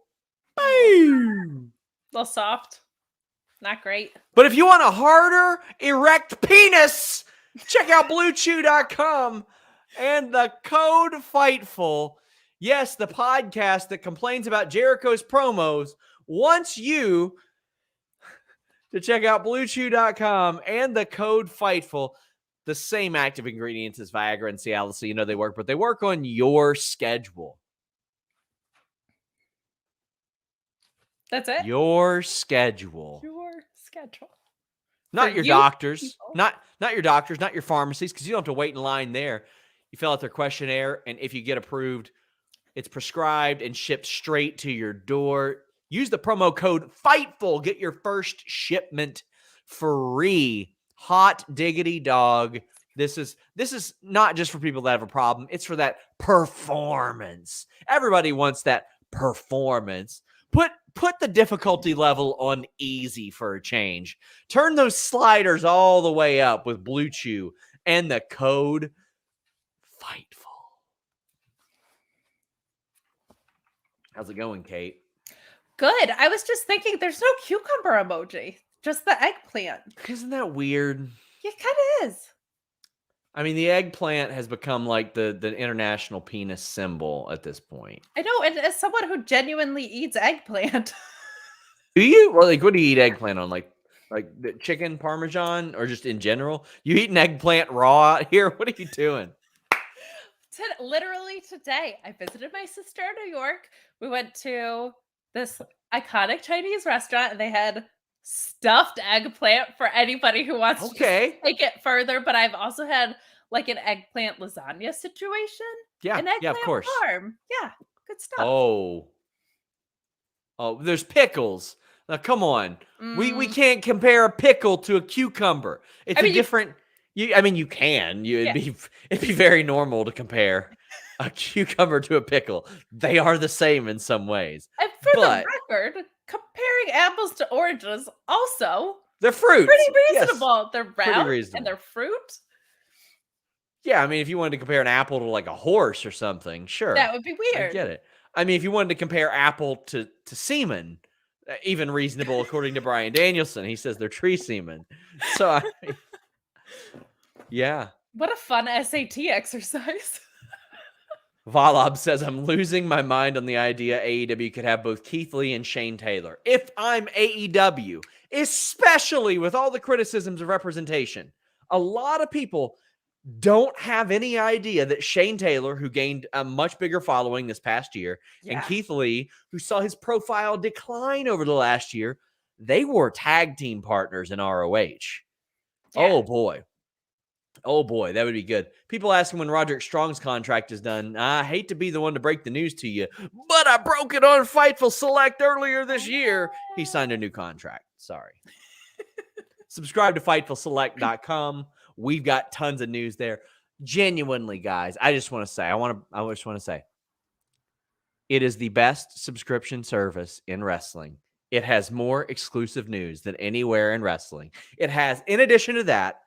soft. Not great. But if you want a harder, erect penis, check out BlueChew.com. And the code Fightful Yes, the podcast that complains about Jericho's promos wants you to check out BlueChew.com and the code Fightful. The same active ingredients as Viagra and Cialis, so you know they work, but they work on your schedule. That's it? Your schedule. Your schedule. Not For your you doctors. people. Not your doctors, not your pharmacies, because you don't have to wait in line there. You fill out their questionnaire, and if you get approved, it's prescribed and shipped straight to your door. Use the promo code FIGHTFUL. Get your first shipment free. Hot diggity dog. This is not just for people that have a problem. It's for that performance. Everybody wants that performance. Put the difficulty level on easy for a change. Turn those sliders all the way up with Blue Chew and the code FIGHTFUL. How's it going, Kate? Good. I was just thinking there's no cucumber emoji, just the eggplant. Isn't that weird? It kind of is. I mean, the eggplant has become like the international penis symbol at this point. I know, and as someone who genuinely eats eggplant. Do you? Well, like, what do you eat eggplant on? Like the chicken parmesan, or just in general? You eat an eggplant raw out here? What are you doing? Literally today, I visited my sister in New York. We went to this iconic Chinese restaurant, and they had stuffed eggplant for anybody who wants to just take it further. But I've also had like an eggplant lasagna situation. Yeah, an eggplant of course. parm. Yeah, good stuff. Oh, there's pickles. Now, come on. We can't compare a pickle to a cucumber. It's different. You can. It'd be very normal to compare a cucumber to a pickle. They are the same in some ways. And for the record, comparing apples to oranges, also they're fruits. Pretty reasonable. Yes, they're round and they're fruit. Yeah, I mean, if you wanted to compare an apple to like a horse or something, sure. That would be weird. I get it. I mean, if you wanted to compare apple to semen, even reasonable according to Bryan Danielson. He says they're tree semen. So, yeah. What a fun SAT exercise. Valob says, I'm losing my mind on the idea AEW could have both Keith Lee and Shane Taylor. If I'm AEW, especially with all the criticisms of representation, a lot of people don't have any idea that Shane Taylor, who gained a much bigger following this past year, and Keith Lee, who saw his profile decline over the last year, they were tag team partners in ROH. Yeah. Oh boy, that would be good. People asking when Roderick Strong's contract is done. I hate to be the one to break the news to you, but I broke it on Fightful Select earlier this year. He signed a new contract. Sorry. Subscribe to FightfulSelect.com. We've got tons of news there. Genuinely, guys, I just want to say, it is the best subscription service in wrestling. It has more exclusive news than anywhere in wrestling. It has, in addition to that,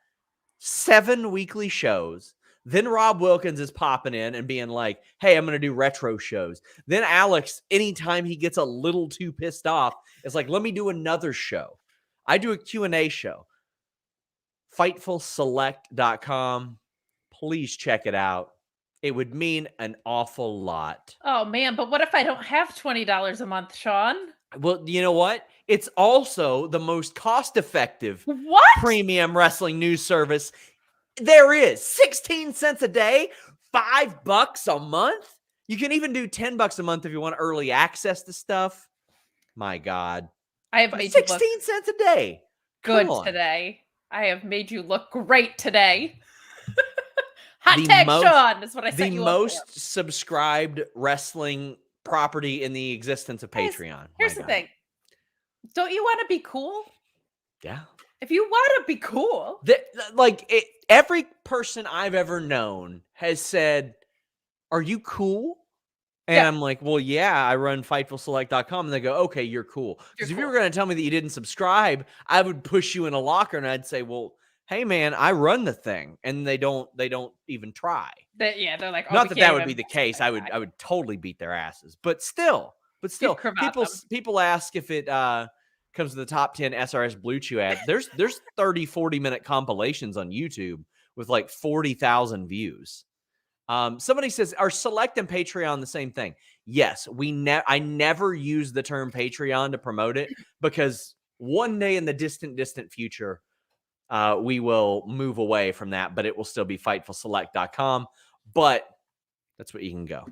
7 weekly shows. Then Rob Wilkins is popping in and being like, hey, I'm going to do retro shows. Then Alex, anytime he gets a little too pissed off, is like, let me do another show. I do a Q&A show. FightfulSelect.com. Please check it out. It would mean an awful lot. Oh, man. But what if I don't have $20 a month, Sean? Well, you know what? It's also the most cost-effective premium wrestling news service there is. 16 cents a day, $5 a month. You can even do $10 a month if you want early access to stuff. My God. I have made 16 cents a day. Good today. I have made you look great today. Hot tag Sean is what I said. The most subscribed wrestling property in the existence of Patreon. Here's the thing. Don't you want to be cool? Yeah. If you want to be cool. Every person I've ever known has said, are you cool? And I'm like, well, yeah, I run FightfulSelect.com. And they go, okay, you're cool. Because if you were going to tell me that you didn't subscribe, I would push you in a locker and I'd say, well, hey, man, I run the thing. And they don't even try. They're like, oh, not that would be the case. I would totally beat their asses. But still, people ask if it comes to the top 10 SRS Blue Chew ads. There's 30, 40-minute compilations on YouTube with like 40,000 views. Somebody says, are Select and Patreon the same thing? Yes, I never use the term Patreon to promote it because one day in the distant future, we will move away from that, but it will still be FightfulSelect.com. But that's what you can go.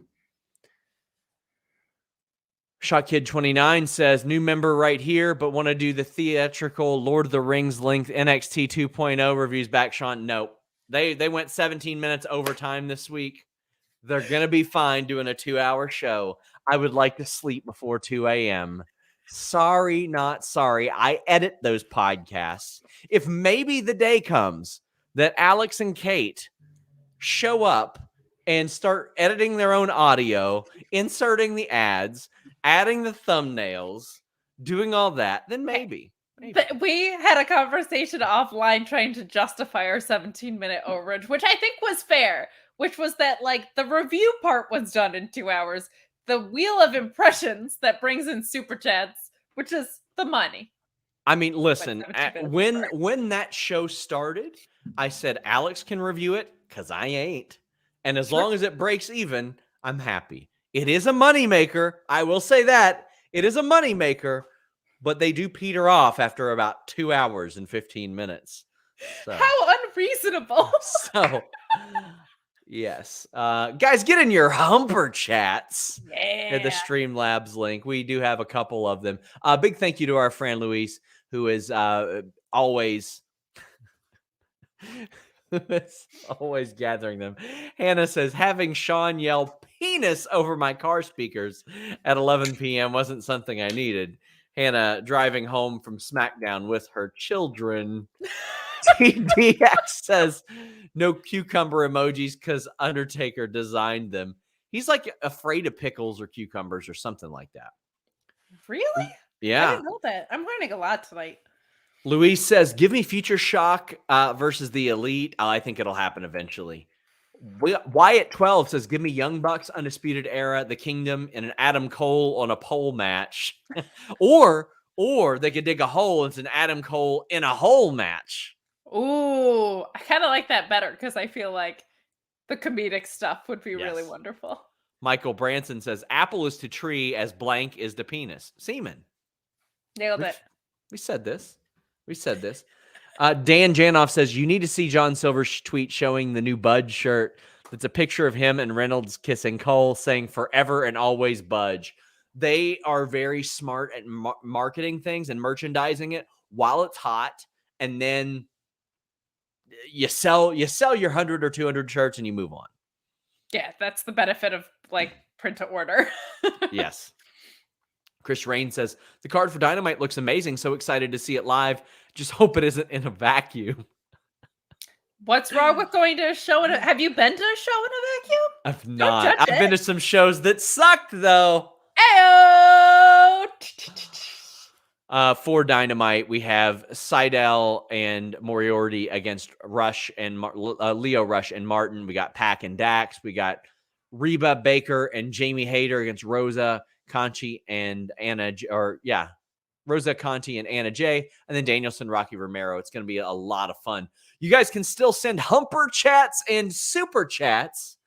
ShotKid29 says, new member right here, but want to do the theatrical Lord of the Rings linked NXT 2.0 reviews back, Sean. Nope. They went 17 minutes overtime this week. They're going to be fine doing a 2-hour show. I would like to sleep before 2 a.m. Sorry, not sorry. I edit those podcasts. If maybe the day comes that Alex and Kate show up and start editing their own audio, inserting the ads, adding the thumbnails, doing all that, then maybe. We had a conversation offline trying to justify our 17-minute overage, which I think was fair, which was that like the review part was done in 2 hours. The wheel of impressions that brings in super chats, which is the money. I mean, listen, when that show started, I said, Alex can review it because I ain't. And as long as it breaks even, I'm happy. It is a moneymaker. I will say that. It is a moneymaker, but they do peter off after about 2 hours and 15 minutes. So. How unreasonable. So, yes. Guys, get in your Humper chats at the Streamlabs link. We do have a couple of them. Big thank you to our friend Luis, who is always gathering them. Hannah says, having Sean yell penis over my car speakers at 11 p.m. wasn't something I needed. Hannah driving home from SmackDown with her children. TDX says, no cucumber emojis because Undertaker designed them. He's like afraid of pickles or cucumbers or something like that. Really? Yeah. I didn't know that. I'm learning a lot tonight. Luis says, give me Future Shock versus the Elite. I think it'll happen eventually. Wyatt 12 says, give me Young Bucks, Undisputed Era, The Kingdom, and an Adam Cole on a pole match. or they could dig a hole. It's an Adam Cole in a hole match. Ooh, I kind of like that better because I feel like the comedic stuff would be really wonderful. Michael Branson says, apple is to tree as blank is to penis. Semen. Nailed it. We said this. Dan Janoff says, you need to see John Silver's tweet showing the new Budge shirt. It's a picture of him and Reynolds kissing Cole, saying forever and always Budge. They are very smart at marketing things and merchandising it while it's hot. And then you sell your 100 or 200 shirts and you move on. Yeah, that's the benefit of like print to order. Yes. Chris Rain says, the card for Dynamite looks amazing. So excited to see it live. Just hope it isn't in a vacuum. What's wrong with going to a show? Have you been to a show in a vacuum? I've not. I've been to some shows that sucked, though. Ayo! For Dynamite, we have Seidel and Moriarty against Rush and Leo Rush and Martin. We got Pac and Dax. We got Reba Baker and Jamie Hayter against Rosa Conti and Rosa Conti and Anna Jay, and then Danielson, Rocky Romero. It's going to be a lot of fun. You guys can still send Humper chats and super chats.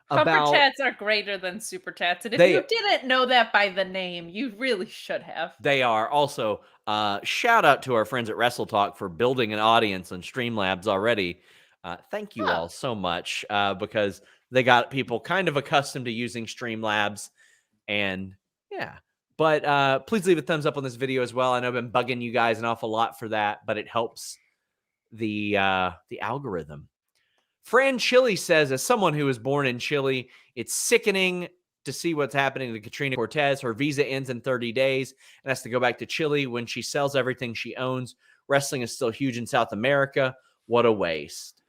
Humper chats are greater than super chats. And if you didn't know that by the name, you really should have. They are. Also, shout out to our friends at Wrestle Talk for building an audience on Streamlabs already. Thank you all so much because they got people kind of accustomed to using Streamlabs. And yeah. But please leave a thumbs up on this video as well. I know I've been bugging you guys an awful lot for that, but it helps the algorithm. Fran Chili says, as someone who was born in Chile, it's sickening to see what's happening to Katrina Cortez. Her visa ends in 30 days and has to go back to Chile when she sells everything she owns. Wrestling is still huge in South America. What a waste.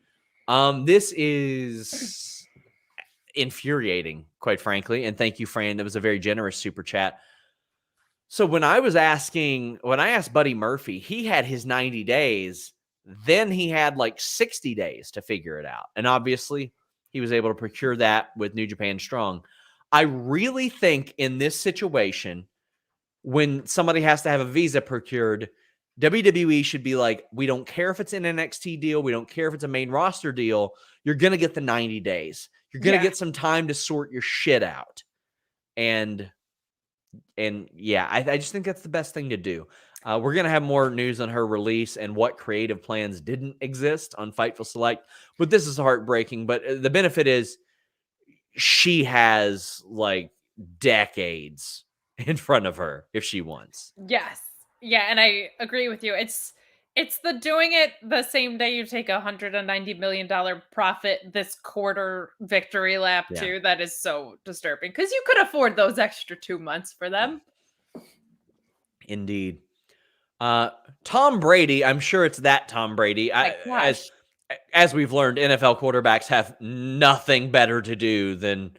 This is infuriating, quite frankly. And thank you, Fran. That was a very generous super chat. So when I asked Buddy Murphy, he had his 90 days. Then he had like 60 days to figure it out. And obviously, he was able to procure that with New Japan Strong. I really think in this situation, when somebody has to have a visa procured, WWE should be like, we don't care if it's an NXT deal. We don't care if it's a main roster deal. You're going to get the 90 days. You're going to get some time to sort your shit out. And yeah, I just think that's the best thing to do. We're going to have more news on her release and what creative plans didn't exist on Fightful Select. But this is heartbreaking. But the benefit is she has like decades in front of her if she wants. Yes. Yeah, and I agree with you. It's the doing it the same day you take $190 million profit this quarter victory lap too that is so disturbing, because you could afford those extra 2 months for them. Indeed. Tom Brady, I'm sure it's that Tom Brady. As we've learned, NFL quarterbacks have nothing better to do than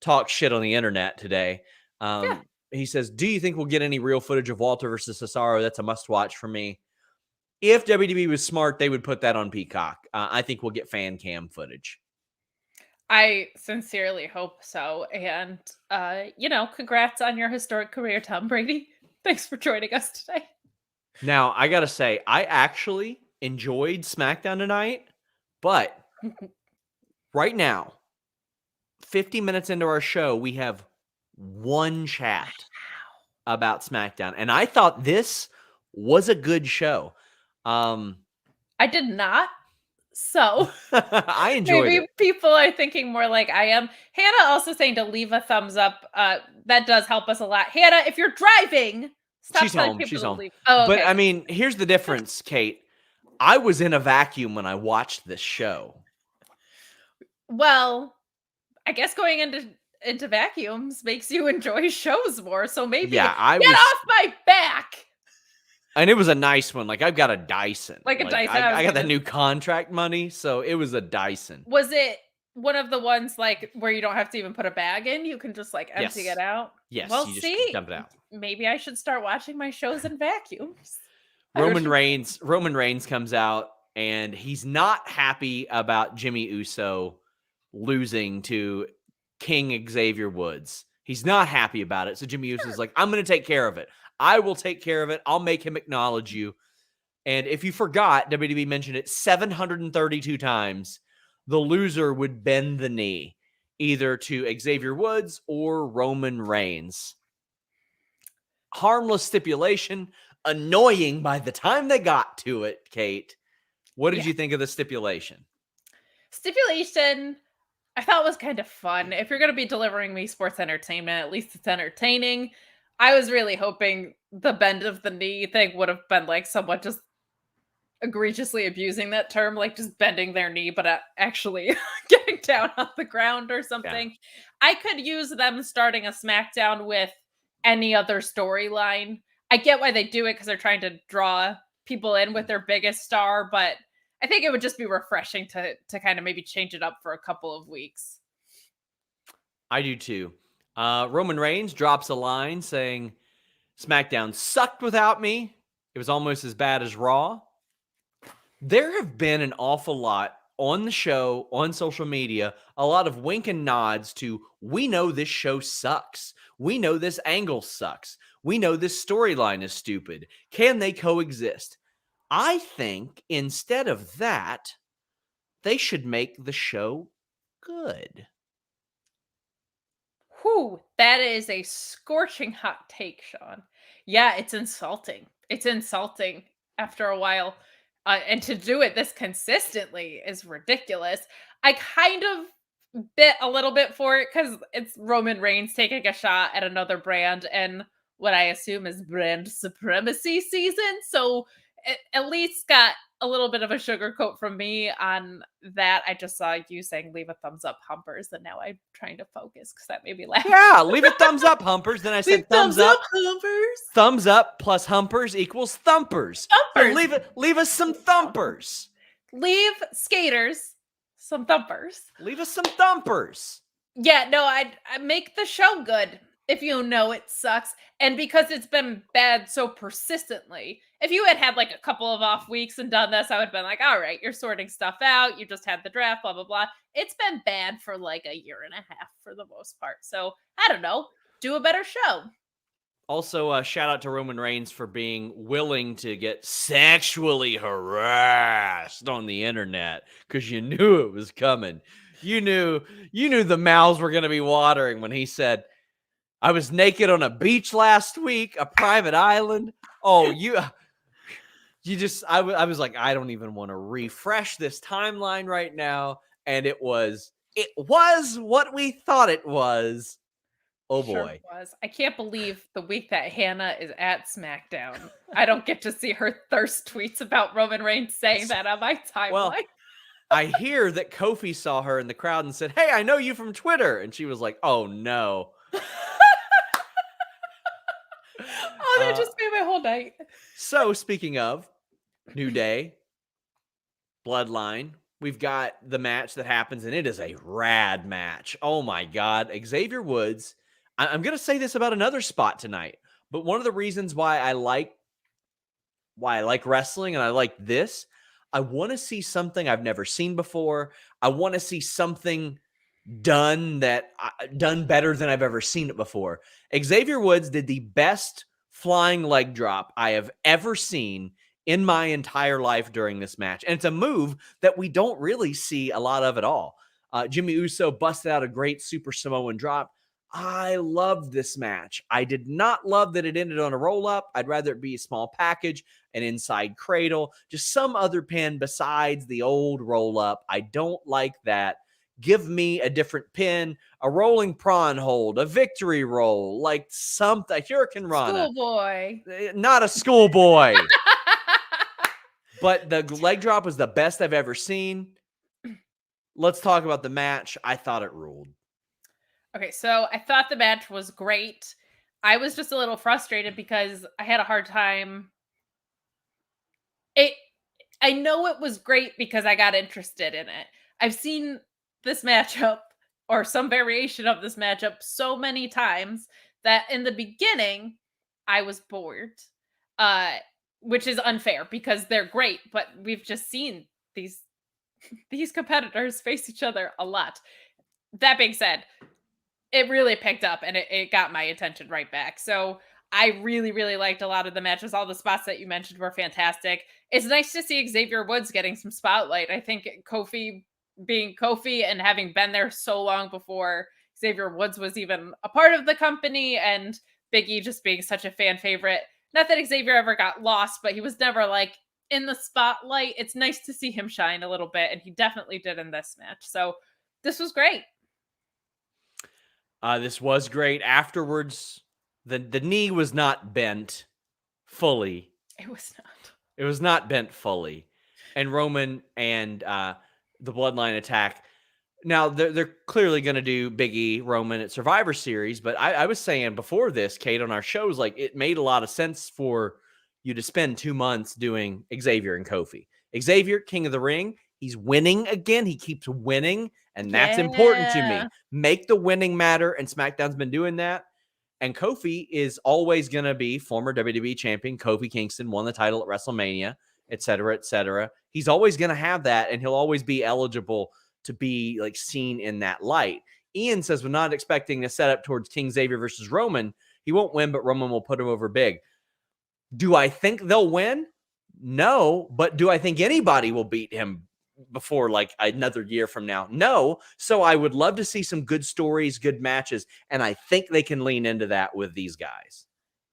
talk shit on the internet today. He says, do you think we'll get any real footage of Walter versus Cesaro? That's a must watch for me. If WWE was smart, they would put that on Peacock. I think we'll get fan cam footage. I sincerely hope so. And, congrats on your historic career, Tom Brady. Thanks for joining us today. Now, I got to say, I actually enjoyed SmackDown tonight, but right now, 50 minutes into our show, we have one chat about SmackDown. And I thought this was a good show. I did not. So I enjoyed maybe it. People are thinking more like I am. Hannah also saying to leave a thumbs up. That does help us a lot. Hannah, if you're driving, stop. She's home. She's home. Oh, okay. But I mean, here's the difference, Kate. I was in a vacuum when I watched this show. Well, I guess going into vacuums makes you enjoy shows more. So maybe get off my back. And it was a nice one. Like, I've got a Dyson. Dyson. I got that new contract money, so it was a Dyson. Was it one of the ones like where you don't have to even put a bag in? You can just like empty it out? Yes. Well, you just dump it out. Maybe I should start watching my shows in vacuums. Roman Reigns comes out, and he's not happy about Jimmy Uso losing to King Xavier Woods. He's not happy about it. So Jimmy Uso's like, I'm going to take care of it. I will take care of it. I'll make him acknowledge you. And if you forgot, WWE mentioned it 732 times. The loser would bend the knee either to Xavier Woods or Roman Reigns. Harmless stipulation, annoying by the time they got to it, Kate. What did you think of the stipulation? Stipulation, I thought was kind of fun. If you're going to be delivering me sports entertainment, at least it's entertaining. I was really hoping the bend of the knee thing would have been like someone just egregiously abusing that term, like just bending their knee, but actually getting down on the ground or something. Yeah. I could use them starting a SmackDown with any other storyline. I get why they do it because they're trying to draw people in with their biggest star, but I think it would just be refreshing to kind of maybe change it up for a couple of weeks. I do too. Roman Reigns drops a line saying, SmackDown sucked without me. It was almost as bad as Raw. There have been an awful lot on the show, on social media, a lot of wink and nods to, we know this show sucks. We know this angle sucks. We know this storyline is stupid. Can they coexist? I think instead of that, they should make the show good. Whew, that is a scorching hot take, Sean. Yeah, it's insulting. It's insulting after a while. And to do it this consistently is ridiculous. I kind of bit a little bit for it because it's Roman Reigns taking a shot at another brand and what I assume is brand supremacy season. So it at least got a little bit of a sugarcoat from me on that. I just saw you saying leave a thumbs up, Humpers, and now I'm trying to focus because that made me laugh. Yeah, leave a thumbs up, Humpers. Then I said thumbs up, Humpers. Thumbs up plus Humpers equals thumpers. Thumpers. So leave us some thumpers. Leave skaters some thumpers. Leave us some thumpers. Yeah, no, I make the show good if you know it sucks. And because it's been bad so persistently, if you had like a couple of off weeks and done this, I would have been like, all right, you're sorting stuff out. You just had the draft, blah, blah, blah. It's been bad for like a year and a half for the most part. So I don't know, do a better show. Also, shout out to Roman Reigns for being willing to get sexually harassed on the internet because you knew it was coming. You knew the mouths were going to be watering when he said, I was naked on a beach last week, a private island. Oh, I was like, I don't even want to refresh this timeline right now. And it was what we thought it was. Oh Sure boy. was. I can't believe the week that Hannah is at SmackDown, I don't get to see her thirst tweets about Roman Reigns saying that on my timeline. Well, I hear that Kofi saw her in the crowd and said, "Hey, I know you from Twitter." And she was like, "Oh no." Oh, that just made my whole night. So speaking of New Day, Bloodline, we've got the match that happens, and it is a rad match. Oh my God. Xavier Woods. I'm going to say this about another spot tonight, but one of the reasons why I like wrestling and I like this, I want to see something I've never seen before. I want to see something done better than I've ever seen it before. Xavier Woods did the best flying leg drop I have ever seen in my entire life during this match. And it's a move that we don't really see a lot of at all. Jimmy Uso busted out a great Super Samoan drop. I loved this match. I did not love that it ended on a roll-up. I'd rather it be a small package, an inside cradle, just some other pin besides the old roll-up. I don't like that. Give me a different pin, a rolling prawn hold, a victory roll, like something, a Hurricane Rana. Schoolboy. Not a schoolboy. But the leg drop was the best I've ever seen. Let's talk about the match. I thought it ruled. Okay, so I thought the match was great. I was just a little frustrated because I had a hard time. I know it was great because I got interested in it. I've seen this matchup or some variation of this matchup so many times that in the beginning I was bored. Which is unfair because they're great, but we've just seen these competitors face each other a lot. That being said, it really picked up and it got my attention right back. So I really, really liked a lot of the matches. All the spots that you mentioned were fantastic. It's nice to see Xavier Woods getting some spotlight. I think Kofi being Kofi and having been there so long before Xavier Woods was even a part of the company, and Big E just being such a fan favorite. Not that Xavier ever got lost, but he was never like in the spotlight. It's nice to see him shine a little bit, and he definitely did in this match. So this was great. This was great. Afterwards, the knee was not bent fully. It was not. It was not bent fully. And Roman and the Bloodline attack. Now, they're clearly going to do Big E, Roman at Survivor Series, but I was saying before this, Kate, on our shows, like it made a lot of sense for you to spend 2 months doing Xavier and Kofi. Xavier, King of the Ring, he's winning again. He keeps winning, and that's important to me. Make the winning matter, and SmackDown's been doing that. And Kofi is always going to be former WWE champion. Kofi Kingston won the title at WrestleMania, et cetera, et cetera. He's always going to have that, and he'll always be eligible to be like seen in that light. Ian says we're not expecting a setup towards King Xavier versus Roman. He won't win, but Roman will put him over big. Do I think they'll win? No, but do I think anybody will beat him before like another year from now? No. So I would love to see some good stories, good matches, and I think they can lean into that with these guys.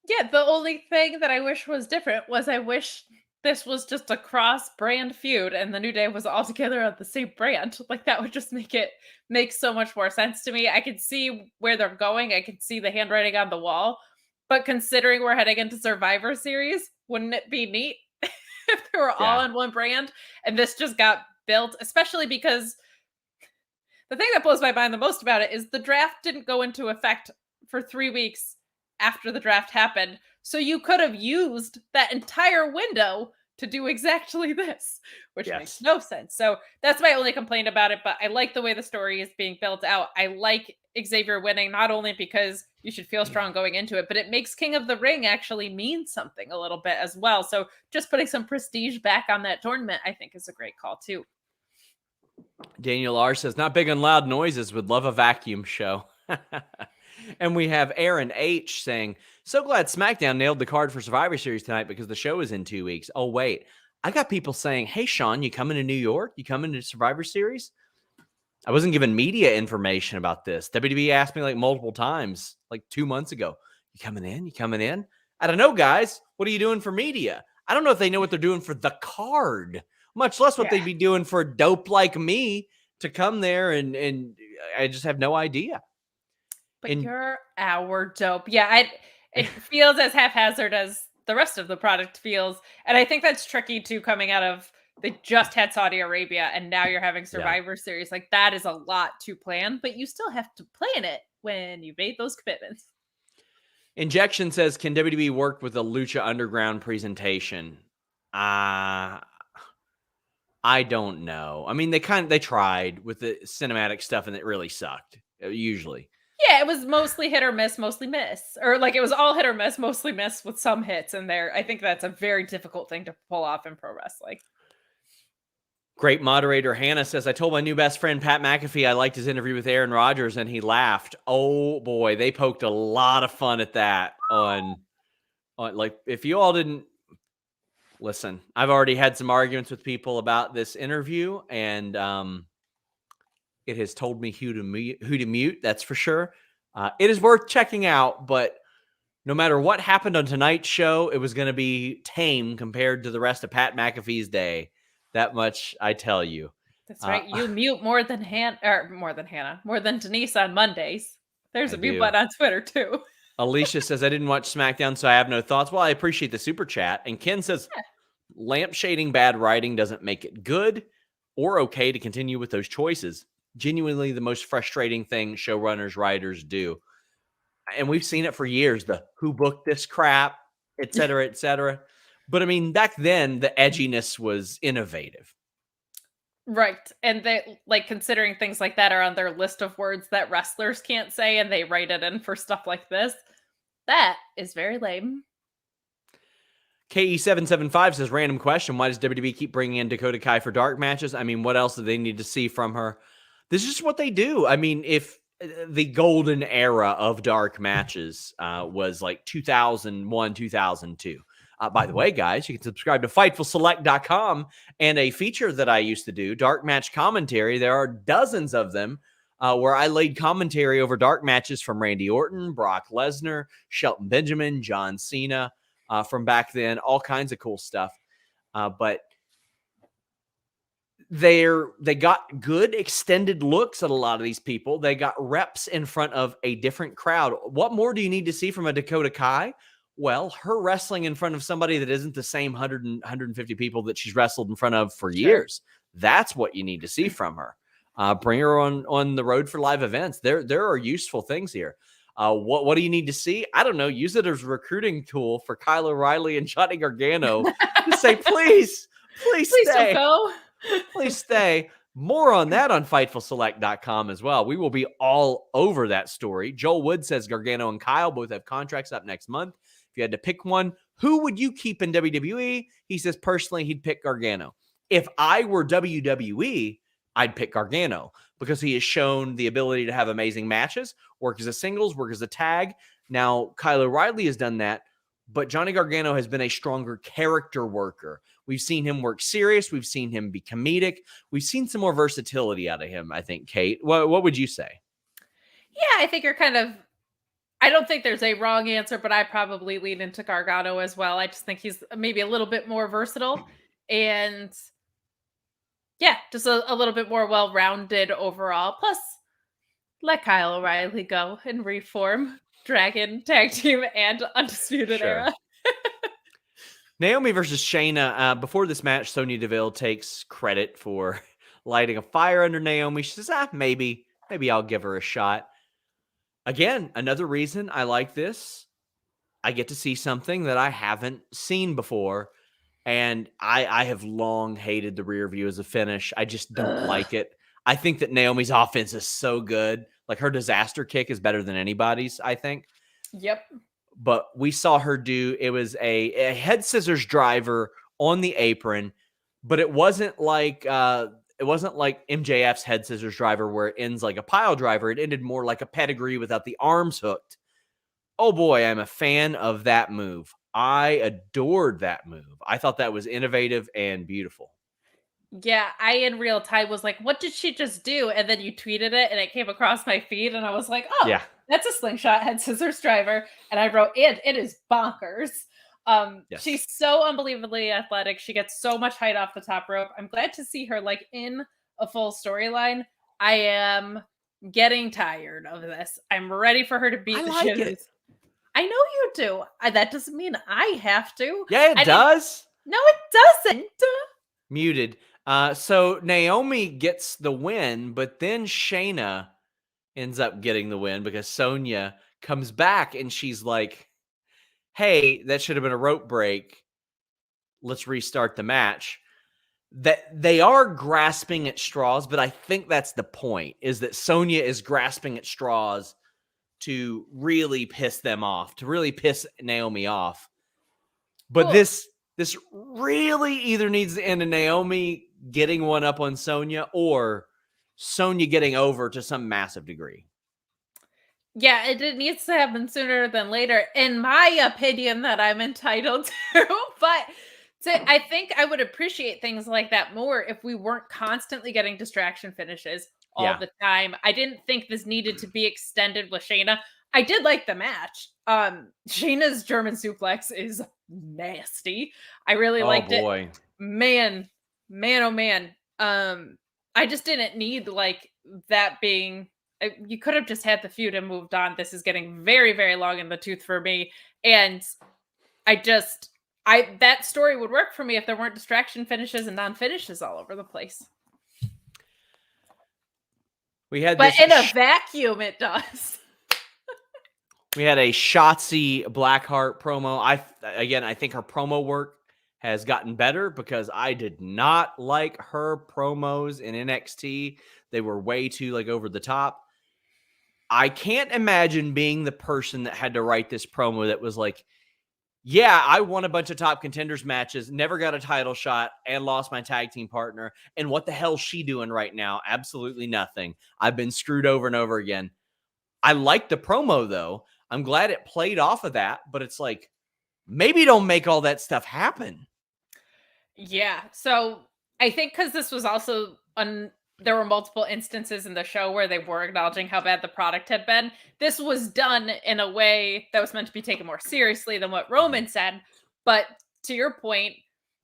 Yeah, the only thing that I wish was different was I wish this was just a cross-brand feud and the New Day was all together on the same brand. Like, that would just make so much more sense to me. I could see where they're going. I could see the handwriting on the wall. But considering we're heading into Survivor Series, wouldn't it be neat if they were all on one brand? And this just got built, especially because the thing that blows my mind the most about it is the draft didn't go into effect for 3 weeks after the draft happened. So you could have used that entire window to do exactly this, which makes no sense. So that's my only complaint about it, but I like the way the story is being built out. I like Xavier winning, not only because you should feel strong going into it, but it makes King of the Ring actually mean something a little bit as well. So just putting some prestige back on that tournament, I think is a great call too. Daniel R says, not big on loud noises, would love a vacuum show. And we have Aaron H saying, so glad SmackDown nailed the card for Survivor Series tonight because the show is in 2 weeks. Oh, wait. I got people saying, hey, Sean, you coming to New York? You coming to Survivor Series? I wasn't given media information about this. WWE asked me like multiple times, like 2 months ago, you coming in? You coming in? I don't know, guys. What are you doing for media? I don't know if they know what they're doing for the card, much less what they'd be doing for a dope like me to come there, and I just have no idea. But you're our dope. Yeah, it feels as haphazard as the rest of the product feels. And I think that's tricky too, coming out of they just had Saudi Arabia and now you're having Survivor Series. Like that is a lot to plan, but you still have to plan it when you made those commitments. Injection says, can WWE work with a Lucha Underground presentation? I don't know. I mean, they tried with the cinematic stuff and it really sucked, usually. Yeah, it was mostly hit or miss, mostly miss. Or like it was all hit or miss, mostly miss with some hits in there. I think that's a very difficult thing to pull off in pro wrestling. Great moderator Hannah says, I told my new best friend Pat McAfee I liked his interview with Aaron Rodgers and he laughed. Oh boy, they poked a lot of fun at that on like, if you all didn't listen, I've already had some arguments with people about this interview, and it has told me who to mute. That's for sure. It is worth checking out, but no matter what happened on tonight's show, it was going to be tame compared to the rest of Pat McAfee's day. That much I tell you. That's right. You mute more than Denise on Mondays. There's a mute button on Twitter too. Alicia says, I didn't watch SmackDown, so I have no thoughts. Well, I appreciate the super chat. And Ken says, lampshading bad writing doesn't make it good or okay to continue with those choices. Genuinely the most frustrating thing showrunners, writers do. And we've seen it for years, the who booked this crap, et cetera, et cetera. But I mean, back then, the edginess was innovative. Right. And they like considering things like that are on their list of words that wrestlers can't say, and they write it in for stuff like this. That is very lame. KE775 says, random question. Why does WWE keep bringing in Dakota Kai for dark matches? I mean, what else do they need to see from her? This is just what they do. I mean, if the golden era of dark matches was like 2001, 2002. By the way, guys, you can subscribe to FightfulSelect.com and a feature that I used to do, Dark Match Commentary. There are dozens of them where I laid commentary over dark matches from Randy Orton, Brock Lesnar, Shelton Benjamin, John Cena from back then, all kinds of cool stuff. But they got good extended looks at a lot of these people. They got reps in front of a different crowd. What more do you need to see from a Dakota Kai? Well, her wrestling in front of somebody that isn't the same 100 and 150 people that she's wrestled in front of for years. That's what you need to see from her. Bring her on the road for live events. There are useful things here. What do you need to see? I don't know. Use it as a recruiting tool for Kyle O'Reilly and Johnny Gargano to say, please stay. Don't go. Please stay. More on that on FightfulSelect.com as well. We will be all over that story. Joel Wood says Gargano and Kyle both have contracts up next month. If you had to pick one, who would you keep in WWE? He says personally he'd pick Gargano. If I were WWE, I'd pick Gargano because he has shown the ability to have amazing matches, work as a singles, work as a tag. Now, Kyle O'Reilly has done that, but Johnny Gargano has been a stronger character worker. We've seen him work serious. We've seen him be comedic. We've seen some more versatility out of him, I think, Kate. What would you say? Yeah, I think you're kind of, I don't think there's a wrong answer, but I probably lean into Gargano as well. I just think he's maybe a little bit more versatile and yeah, just a little bit more well-rounded overall. Plus, let Kyle O'Reilly go and reform Dragon Tag Team and Undisputed Era. Naomi versus Shayna. Before this match, Sonya Deville takes credit for lighting a fire under Naomi. She says, maybe I'll give her a shot. Again, another reason I like this. I get to see something that I haven't seen before. And I have long hated the rear view as a finish. I just don't like it. I think that Naomi's offense is so good. Like her disaster kick is better than anybody's, I think. Yep. But we saw her it was a head scissors driver on the apron, but it wasn't like MJF's head scissors driver where it ends like a pile driver. It ended more like a pedigree without the arms hooked. Oh boy, I'm a fan of that move. I adored that move. I thought that was innovative and beautiful. Yeah, I in real time was like, "What did she just do?" And then you tweeted it, and it came across my feed, and I was like, "Oh, Yeah. that's a slingshot head scissors driver." And I wrote, "And it is bonkers." Yes. She's so unbelievably athletic. She gets so much height off the top rope. I'm glad to see her like in a full storyline. I am getting tired of this. I'm ready for her to I beat the like shit out it. of. I know you do. That doesn't mean I have to. Yeah, it I didn't. does. No, it doesn't. Muted. So Naomi gets the win, but then Shayna ends up getting the win because Sonya comes back and she's like, "Hey, that should have been a rope break. Let's restart the match." That they are grasping at straws, but I think that's the point, is that Sonya is grasping at straws to really piss them off, to really piss Naomi off. But Well, this really either needs to end in Naomi getting one up on Sonya or Sonya getting over to some massive degree. yeah, it needs to happen sooner than later, in my opinion, that I'm entitled to. But I think I would appreciate things like that more if we weren't constantly getting distraction finishes all Yeah. the time. I didn't think this needed to be extended with Shayna. I did like the match. Shayna's German suplex is nasty. I really Oh liked it. boy. Man, man, oh man. I just didn't need like that being. You could have just had the feud and moved on. This is getting very, very long in the tooth for me, and I just, I that story would work for me if there weren't distraction finishes and non finishes all over the place. We had But this in a vacuum, it does. we had a Shotzi Blackheart promo. I think her promo work has gotten better because I did not like her promos in NXT. They were way too like over the top. I can't imagine being the person that had to write this promo that was like, "Yeah, I won a bunch of top contenders matches, never got a title shot, and lost my tag team partner. And what the hell's she doing right now? Absolutely nothing. I've been screwed over and over again." I like the promo though. I'm glad it played off of that, but it's like, maybe don't make all that stuff happen. Yeah. So I think because this was also there were multiple instances in the show where they were acknowledging how bad the product had been. This was done in a way that was meant to be taken more seriously than what Roman said. But to your point,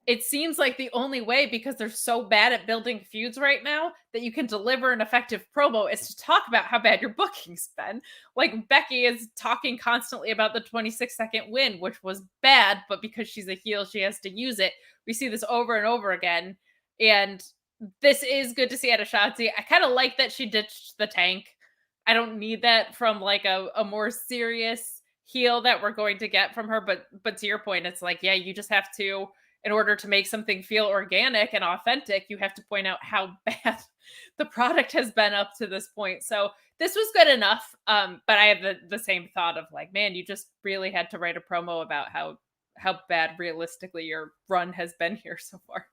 it seems like the only way, because they're so bad at building feuds right now, that you can deliver an effective promo is to talk about how bad your booking's been. Like Becky is talking constantly about the 26-second win, which was bad, but because she's a heel, she has to use it. We see this over and over again. And this is good to see out of Shotzi. I kind of like that she ditched the tank. I don't need that from like a more serious heel that we're going to get from her. But to your point, it's like, yeah, you just have to, in order to make something feel organic and authentic, you have to point out how bad the product has been up to this point. So this was good enough. But I have the same thought of like, man, you just really had to write a promo about how bad realistically your run has been here so far.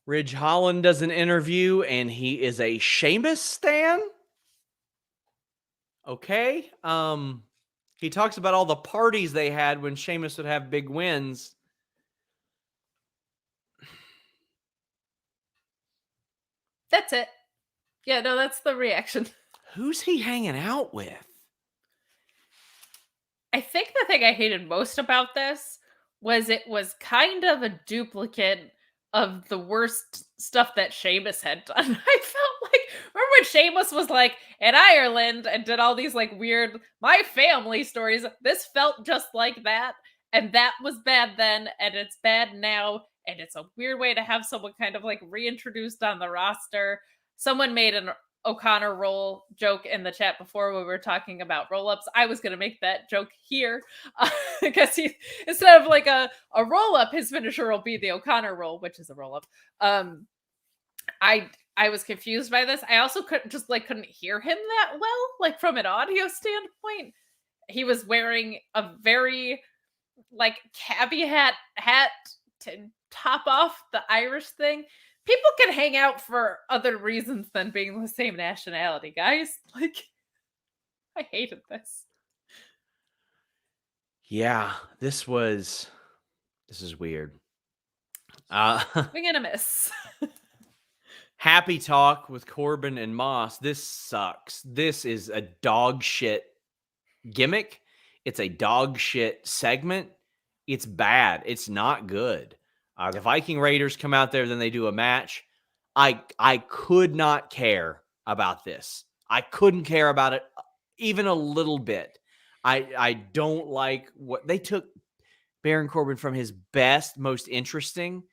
Ridge Holland does an interview and he is a Sheamus stan. Okay. He talks about all the parties they had when Sheamus would have big wins. That's it. Yeah, no, that's the reaction. Who's he hanging out with? I think the thing I hated most about this was it was kind of a duplicate of the worst stuff that Sheamus had done. I felt like, remember when Sheamus was like in Ireland and did all these like weird my family stories? This felt just like that. And that was bad then, and it's bad now. And it's a weird way to have someone kind of like reintroduced on the roster. Someone made an O'Connor roll joke in the chat before when we were talking about roll ups. I was going to make that joke here because he, instead of like a roll up, his finisher will be the O'Connor roll, which is a roll up. Um, I was confused by this. I also couldn't hear him that well, like from an audio standpoint. He was wearing a very like caveat hat to top off the Irish thing. People can hang out for other reasons than being the same nationality, guys. Like, I hated this. Yeah, this is weird. Swing and a miss. Happy talk with Corbin and Moss. This sucks. This is a dog shit gimmick. It's a dog shit segment. It's bad. It's not good. The Viking Raiders come out there, then they do a match. I could not care about this. I couldn't care about it even a little bit. I don't like what they took Baron Corbin from his best, most interesting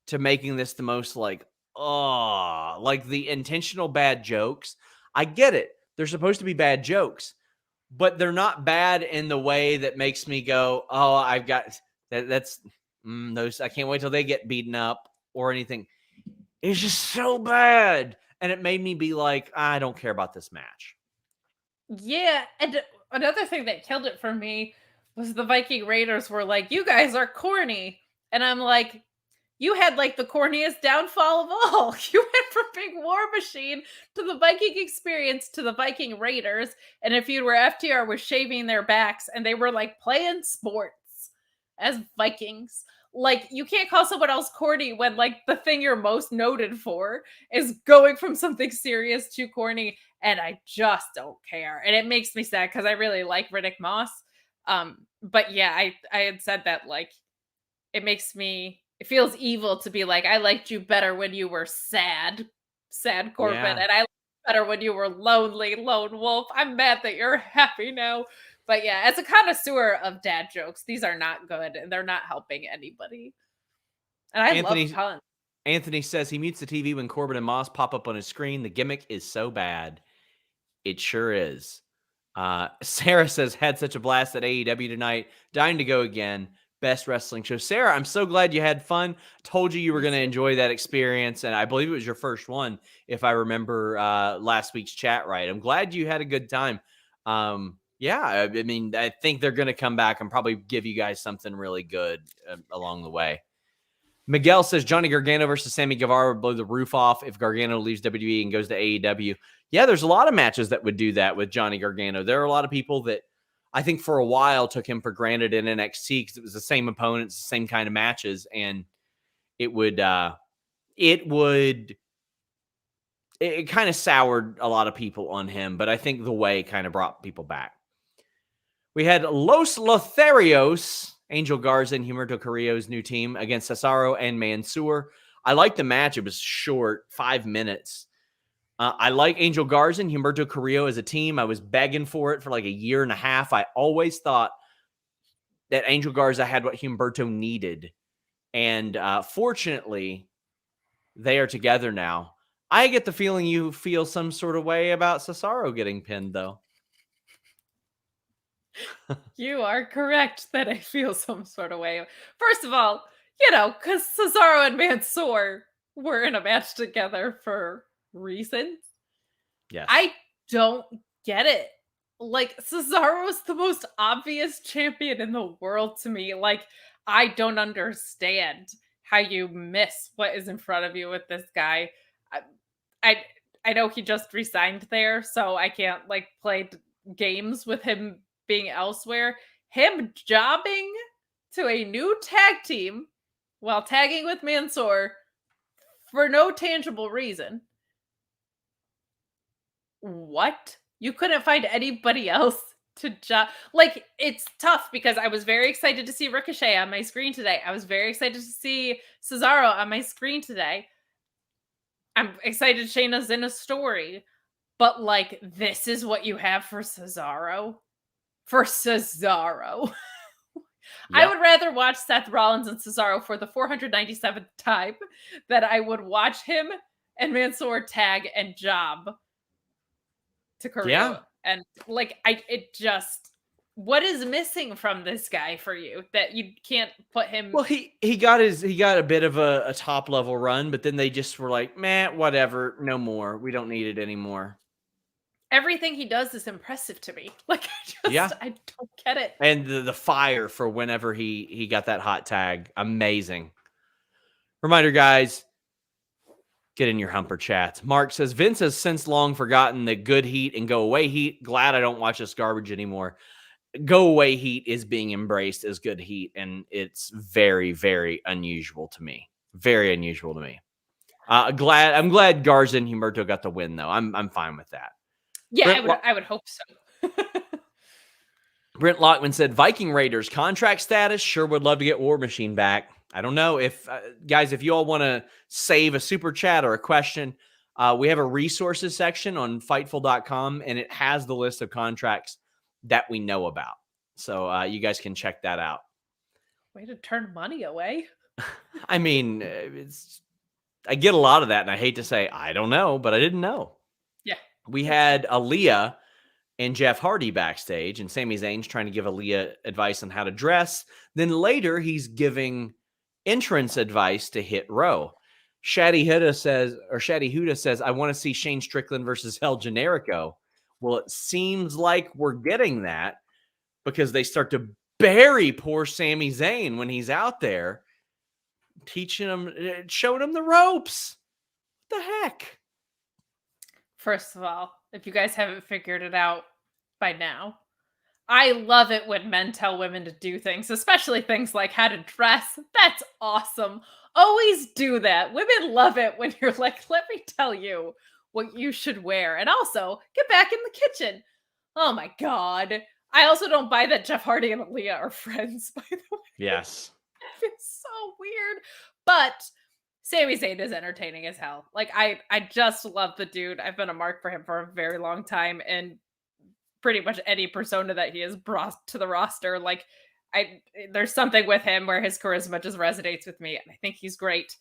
to making this the most like the intentional bad jokes. I get it. They're supposed to be bad jokes, but they're not bad in the way that makes me go, oh, I've got that's those. I can't wait till they get beaten up or anything. It's just so bad. And it made me be like, I don't care about this match. Yeah. And another thing that killed it for me was the Viking Raiders were like, you guys are corny. And I'm like, you had like the corniest downfall of all. You went from being War Machine to the Viking Experience to the Viking Raiders. And if you were FTR was shaving their backs and they were like playing sports as Vikings. Like, you can't call someone else corny when like the thing you're most noted for is going from something serious to corny. And I just don't care. And it makes me sad because I really like Riddick Moss. But yeah, I had said that like it feels evil to be like, I liked you better when you were sad Corbin, Yeah. and I liked you better when you were lonely, lone wolf. I'm mad that you're happy now. But yeah, as a connoisseur of dad jokes, these are not good and they're not helping anybody. And I love puns. Anthony says he mutes the TV when Corbin and Moss pop up on his screen. The gimmick is so bad. It sure is. Sarah says, had such a blast at AEW tonight. Dying to go again. Best wrestling show. Sarah, I'm so glad you had fun. Told you were going to enjoy that experience. And I believe it was your first one, if I remember last week's chat right. I'm glad you had a good time. Yeah, I mean, I think they're going to come back and probably give you guys something really good along the way. Miguel says Johnny Gargano versus Sammy Guevara would blow the roof off if Gargano leaves WWE and goes to AEW. Yeah, there's a lot of matches that would do that with Johnny Gargano. There are a lot of people that I think for a while took him for granted in NXT because it was the same opponents, the same kind of matches, and it kind of soured a lot of people on him, but I think the way kind of brought people back. We had Los Lotharios, Angel Garza and Humberto Carrillo's new team against Cesaro and Mansoor. I liked the match. It was short, 5 minutes. I like Angel Garza and Humberto Carrillo as a team. I was begging for it for like a year and a half. I always thought that Angel Garza had what Humberto needed. And fortunately, they are together now. I get the feeling you feel some sort of way about Cesaro getting pinned, though. You are correct that I feel some sort of way. First of all, because Cesaro and Mansoor were in a match together for reasons. Yes. I don't get it. Like, Cesaro is the most obvious champion in the world to me. Like, I don't understand how you miss what is in front of you with this guy. I know he just resigned there, so I can't like play games with him being elsewhere. Him jobbing to a new tag team while tagging with Mansoor for no tangible reason. What? You couldn't find anybody else to job? Like, it's tough because I was very excited to see Ricochet on my screen today. I was very excited to see Cesaro on my screen today. I'm excited Shayna's in a story. But, like, this is what you have for Cesaro? For Cesaro. Yep. I would rather watch Seth Rollins and Cesaro for the 497th time than I would watch him and Mansoor tag and job to Carrillo. Yeah. And like, what is missing from this guy for you that you can't put him? Well, he got a bit of a top level run, but then they just were like, man, whatever, no more. We don't need it anymore. Everything he does is impressive to me. Like, I don't get it. And the fire for whenever he got that hot tag, amazing. Reminder, guys, get in your Humper chats. Mark says, Vince has since long forgotten the good heat and go away heat. Glad I don't watch this garbage anymore. Go away heat is being embraced as good heat, and it's very, very unusual to me. Very unusual to me. I'm glad Garza and Humberto got the win, though. I'm fine with that. Yeah, I would hope so. Brent Lockman said, Viking Raiders contract status. Sure would love to get War Machine back. I don't know if guys, if you all want to save a super chat or a question, we have a resources section on Fightful.com, and it has the list of contracts that we know about. So you guys can check that out. Way to turn money away. I mean, I get a lot of that, and I hate to say I don't know, but I didn't know. Yeah. We had Aaliyah and Jeff Hardy backstage, and Sami Zayn's trying to give Aaliyah advice on how to dress. Then later, he's giving entrance advice to Hit Row. Shaddy Huda says, I want to see Shane Strickland versus El Generico. Well, it seems like we're getting that because they start to bury poor Sami Zayn when he's out there, teaching him, showing him the ropes. What the heck? First of all, if you guys haven't figured it out by now, I love it when men tell women to do things, especially things like how to dress. That's awesome. Always do that. Women love it when you're like, let me tell you what you should wear. And also, get back in the kitchen. Oh my God. I also don't buy that Jeff Hardy and Aaliyah are friends, by the way. Yes. It's so weird. But Sami Zayn is entertaining as hell. Like, I just love the dude. I've been a mark for him for a very long time, and pretty much any persona that he has brought to the roster, like, there's something with him where his charisma just resonates with me, and I think he's great.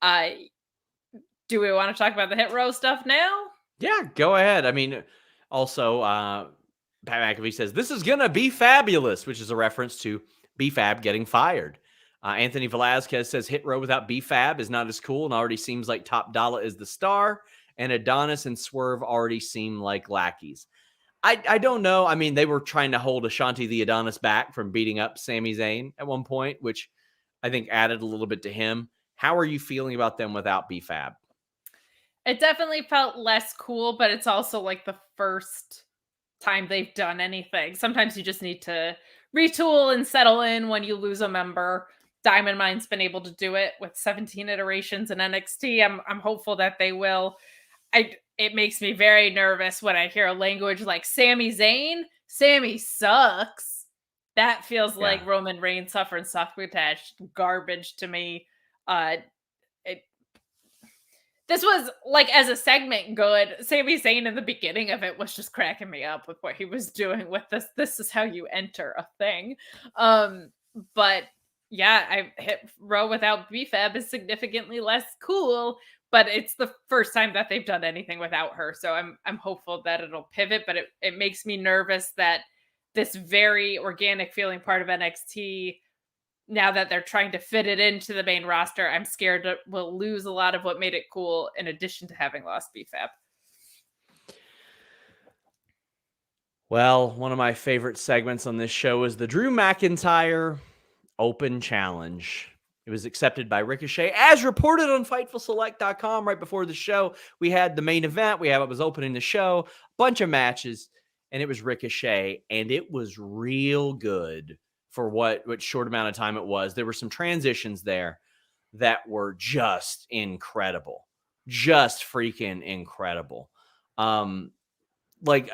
Do we want to talk about the Hit Row stuff now? Yeah, go ahead. I mean, also, Pat McAfee says, this is going to be fabulous, which is a reference to B-Fab getting fired. Anthony Velasquez says Hit Row without B-Fab is not as cool and already seems like Top Dollar is the star, and Adonis and Swerve already seem like lackeys. I don't know. I mean, they were trying to hold Ashanti the Adonis back from beating up Sami Zayn at one point, which I think added a little bit to him. How are you feeling about them without B-Fab? It definitely felt less cool, but it's also like the first time they've done anything. Sometimes you just need to retool and settle in when you lose a member. Diamond Mine's been able to do it with 17 iterations in NXT. I'm hopeful that they will. It makes me very nervous when I hear a language like Sami Zayn. Sami sucks. That feels like Roman Reigns suffering succotash garbage to me. This was, like, as a segment, good. Sami Zayn in the beginning of it was just cracking me up with what he was doing with this. This is how you enter a thing. But yeah, I Hit Row without B-Fab is significantly less cool, but it's the first time that they've done anything without her. So I'm hopeful that it'll pivot, but it makes me nervous that this very organic feeling part of NXT, now that they're trying to fit it into the main roster, I'm scared that we'll lose a lot of what made it cool in addition to having lost B-Fab. Well, one of my favorite segments on this show is the Drew McIntyre Open Challenge. It was accepted by Ricochet, as reported on FightfulSelect.com right before the show. We had the main event. It was opening the show, a bunch of matches, and it was Ricochet, and it was real good for what short amount of time it was. There were some transitions there that were just incredible. Just freaking incredible. Like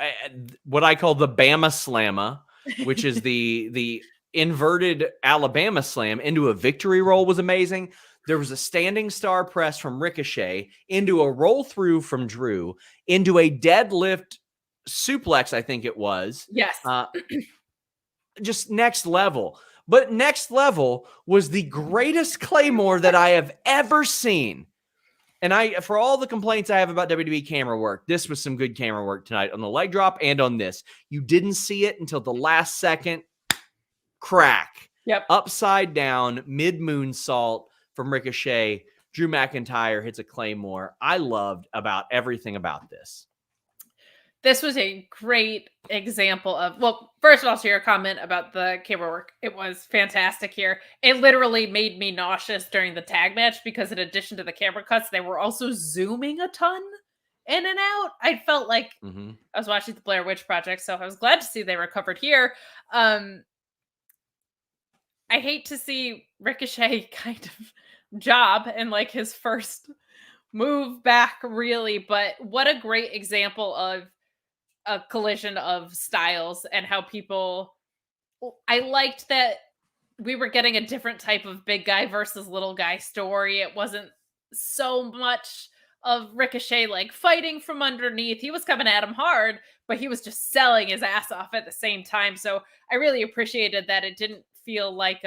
what I call the Bama Slamma, which is the inverted Alabama slam into a victory roll, was amazing. There was a standing star press from Ricochet into a roll through from Drew into a deadlift suplex, I think it was. Yes. Just next level. But next level was the greatest Claymore that I have ever seen. And for all the complaints I have about WWE camera work, this was some good camera work tonight on the leg drop and on this. You didn't see it until the last second. Crack. Yep. Upside down, mid-moonsault from Ricochet. Drew McIntyre hits a Claymore. I loved about everything about this. This was a great example of, well, first of all, to your comment about the camera work, it was fantastic here. It literally made me nauseous during the tag match because in addition to the camera cuts, they were also zooming a ton in and out. I felt like I was watching the Blair Witch Project, so I was glad to see they recovered here. I hate to see Ricochet kind of job and like his first move back, really. But what a great example of a collision of styles and how people. I liked that we were getting a different type of big guy versus little guy story. It wasn't so much of Ricochet like fighting from underneath. He was coming at him hard, but he was just selling his ass off at the same time. So I really appreciated that. It didn't feel like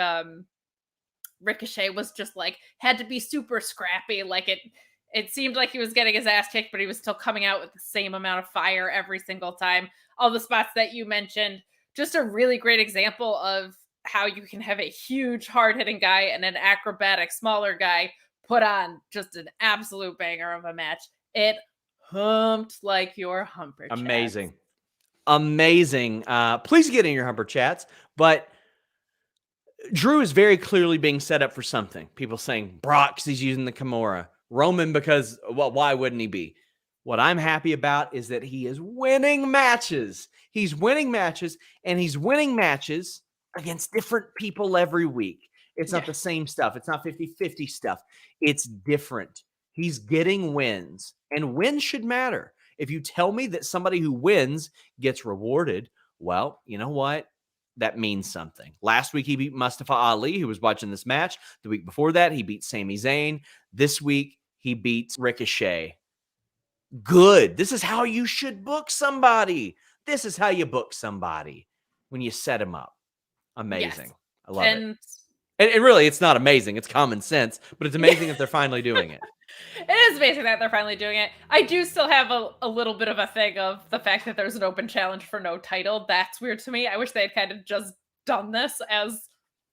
Ricochet was just like had to be super scrappy. Like it seemed like he was getting his ass kicked, but he was still coming out with the same amount of fire every single time. All the spots that you mentioned, just a really great example of how you can have a huge hard-hitting guy and an acrobatic smaller guy put on just an absolute banger of a match. It humped like your humper chats. Amazing. Please get in your humper chats. But Drew is very clearly being set up for something. People saying Brock, 'cause he's using the Kimura. Roman, because, well, why wouldn't he be? What I'm happy about is that he is winning matches. He's winning matches, and he's winning matches against different people every week. It's not the same stuff. It's not 50-50 stuff. It's different. He's getting wins, and wins should matter. If you tell me that somebody who wins gets rewarded, well, you know what? That means something. Last week, he beat Mustafa Ali, who was watching this match. The week before that, he beat Sami Zayn. This week, he beats Ricochet. Good. This is how you should book somebody. This is how you book somebody when you set him up. Amazing. Yes. I love it. And really, it's not amazing. It's common sense, but it's amazing that they're finally doing it. It is amazing that they're finally doing it. I do still have a little bit of a thing of the fact that there's an open challenge for no title. That's weird to me. I wish they had kind of just done this as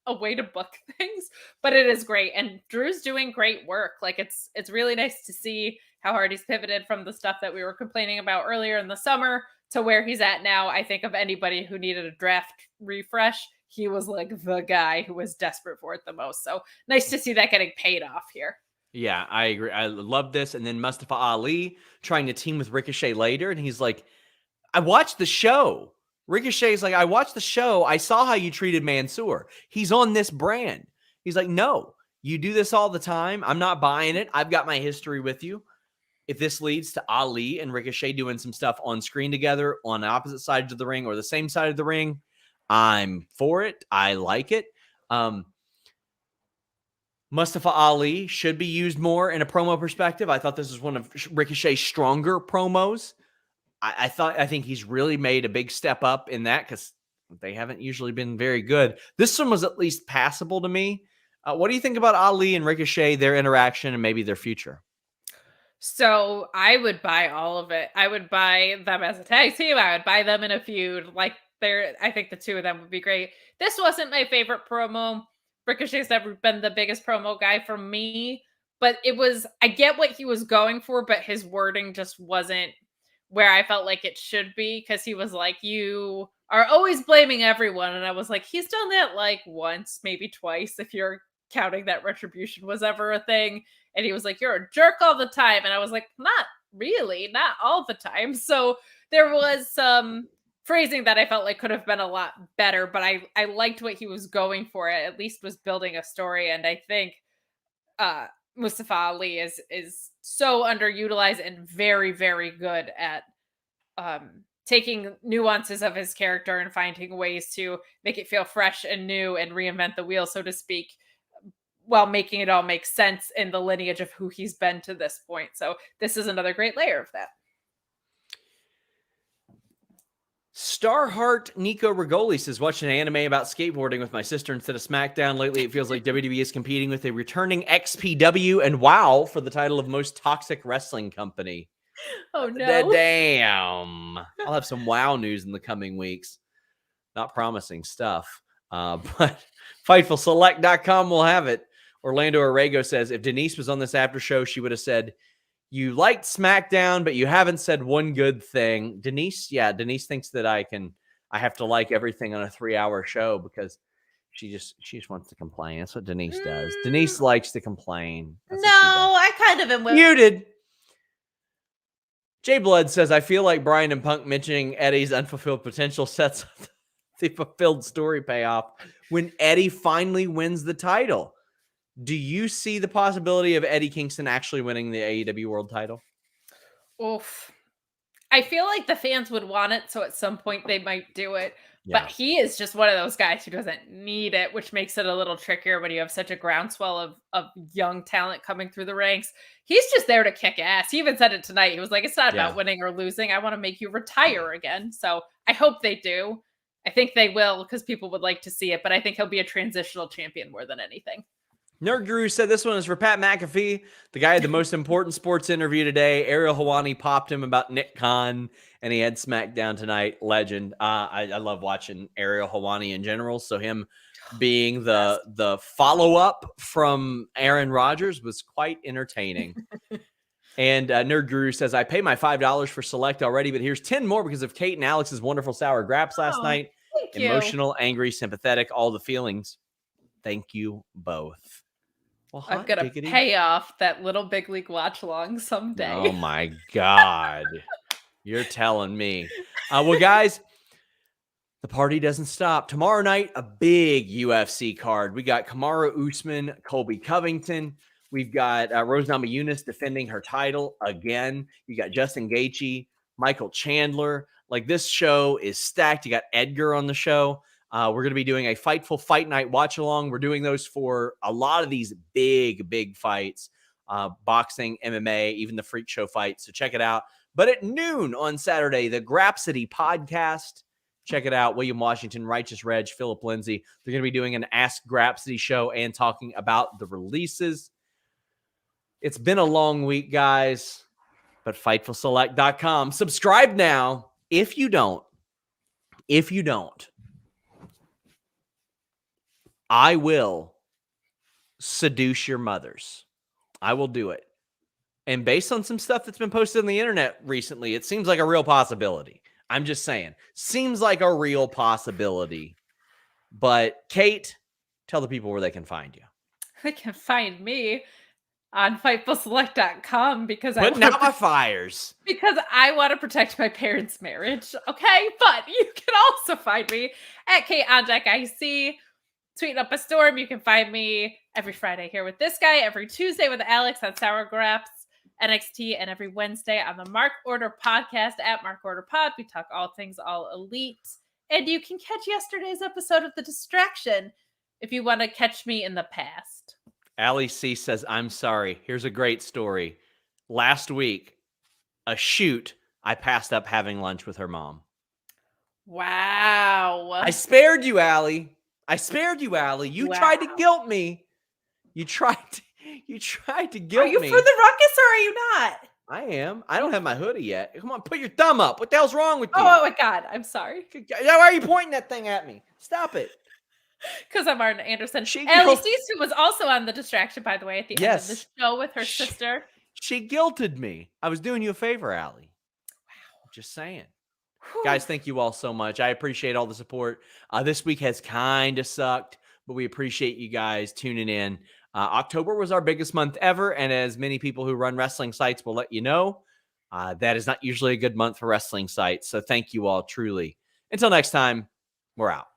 a way to book things, but it is great. And Drew's doing great work. Like it's really nice to see how hard he's pivoted from the stuff that we were complaining about earlier in the summer to where he's at now. I think of anybody who needed a draft refresh, he was like the guy who was desperate for it the most. So nice to see that getting paid off here. Yeah, I agree. I love this. And then Mustafa Ali trying to team with Ricochet later. And he's like, I watched the show. Ricochet's like, I watched the show. I saw how you treated Mansoor. He's on this brand. He's like, no, you do this all the time. I'm not buying it. I've got my history with you. If this leads to Ali and Ricochet doing some stuff on screen together on opposite sides of the ring or the same side of the ring, I'm for it. I like it. Mustafa Ali should be used more in a promo perspective. I thought this was one of Ricochet's stronger promos. I think he's really made a big step up in that because they haven't usually been very good. This one was at least passable to me. What do you think about Ali and Ricochet, their interaction, and maybe their future? So I would buy all of it. I would buy them as a tag team. I would buy them in a feud. Like I think the two of them would be great. This wasn't my favorite promo. Ricochet's never been the biggest promo guy for me, but I get what he was going for, but his wording just wasn't where I felt like it should be, because he was like, you are always blaming everyone. And I was like, he's done that like once, maybe twice, if you're counting that Retribution was ever a thing. And he was like, you're a jerk all the time. And I was like, not really, not all the time. So there was some phrasing that I felt like could have been a lot better, but I liked what he was going for. It at least was building a story. And I think Mustafa Ali is so underutilized and very, very good at taking nuances of his character and finding ways to make it feel fresh and new and reinvent the wheel, so to speak, while making it all make sense in the lineage of who he's been to this point. So this is another great layer of that. Starheart Nico Rigoli says, watching an anime about skateboarding with my sister instead of SmackDown. Lately, it feels like WWE is competing with a returning XPW and WOW for the title of most toxic wrestling company. Oh, no. Damn. I'll have some WOW news in the coming weeks. Not promising stuff. But FightfulSelect.com will have it. Orlando Orrego says, if Denise was on this after show, she would have said, you liked SmackDown, but you haven't said one good thing. Denise thinks that I have to like everything on a 3-hour show because she just wants to complain. That's what Denise does. Denise likes to complain. No, I kind of am with muted. Jay Blood says, I feel like Bryan and Punk mentioning Eddie's unfulfilled potential sets up the fulfilled story payoff when Eddie finally wins the title. Do you see the possibility of Eddie Kingston actually winning the AEW World title? Oof. I feel like the fans would want it, so at some point they might do it. But Yeah. he is just one of those guys who doesn't need it, which makes it a little trickier when you have such a groundswell of young talent coming through the ranks. He's just there to kick ass. He even said it tonight. He was like, it's not Yeah. about winning or losing. I want to make you retire again. So I hope they do. I think they will because people would like to see it, but I think he'll be a transitional champion more than anything. Nerd Guru said this one is for Pat McAfee. The guy had the most important sports interview today. Ariel Helwani popped him about Nick Khan, and he had SmackDown tonight. Legend. I love watching Ariel Helwani in general. So him being the follow-up from Aaron Rodgers was quite entertaining. And Nerd Guru says, I pay my $5 for Select already, but here's 10 more because of Kate and Alex's wonderful sour graps last night. Thank you. Emotional, angry, sympathetic, all the feelings. Thank you both. Well, I'm going to pay off that little big league watch along someday. Oh my God. You're telling me. Well, guys, the party doesn't stop. Tomorrow night, a big UFC card. We got Kamaru Usman, Colby Covington. We've got Rose Namajunas defending her title again. You got Justin Gaethje, Michael Chandler. Like, this show is stacked. You got Edgar on the show. We're going to be doing a Fightful Fight Night watch along. We're doing those for a lot of these big fights, boxing, MMA, even the freak show fights. So check it out. But at noon on Saturday, the Grapsity podcast. Check it out. William Washington, Righteous Reg, Philip Lindsay. They're going to be doing an Ask Grapsity show and talking about the releases. It's been a long week, guys, but FightfulSelect.com. Subscribe now. If you don't, I will seduce your mothers. I will do it. And based on some stuff that's been posted on the internet recently, it seems like a real possibility. I'm just saying. Seems like a real possibility. But Kate, tell the people where they can find you. They can find me on FightfulSelect.com because Putting out my fires. Because I want to protect my parents' marriage. Okay. But you can also find me at Kate on Deck IC. Tweeting up a storm. You can find me every Friday here with this guy, every Tuesday with Alex on Sour Graps NXT, and every Wednesday on the Mark Order podcast at Mark Order Pod. We talk all things all elite. And you can catch yesterday's episode of The Distraction if you want to catch me in the past. Allie C says, I'm sorry. Here's a great story. Last week, a shoot, I passed up having lunch with her mom. Wow. I spared you, Allie. You tried to guilt me. You tried to guilt me. Are you for the ruckus or are you not? I am. I don't have my hoodie yet. Come on, put your thumb up. What the hell's wrong with you? Oh my God. I'm sorry. Why are you pointing that thing at me? Stop it. Because I'm Martin Anderson. Allie Cease was also on The Distraction, by the way, at the end of the show with her sister. She guilted me. I was doing you a favor, Allie. Wow. Just saying. Whew. Guys, thank you all so much. I appreciate all the support. This week has kind of sucked, but we appreciate you guys tuning in. October was our biggest month ever, and as many people who run wrestling sites will let you know, that is not usually a good month for wrestling sites. So thank you all, truly. Until next time, we're out.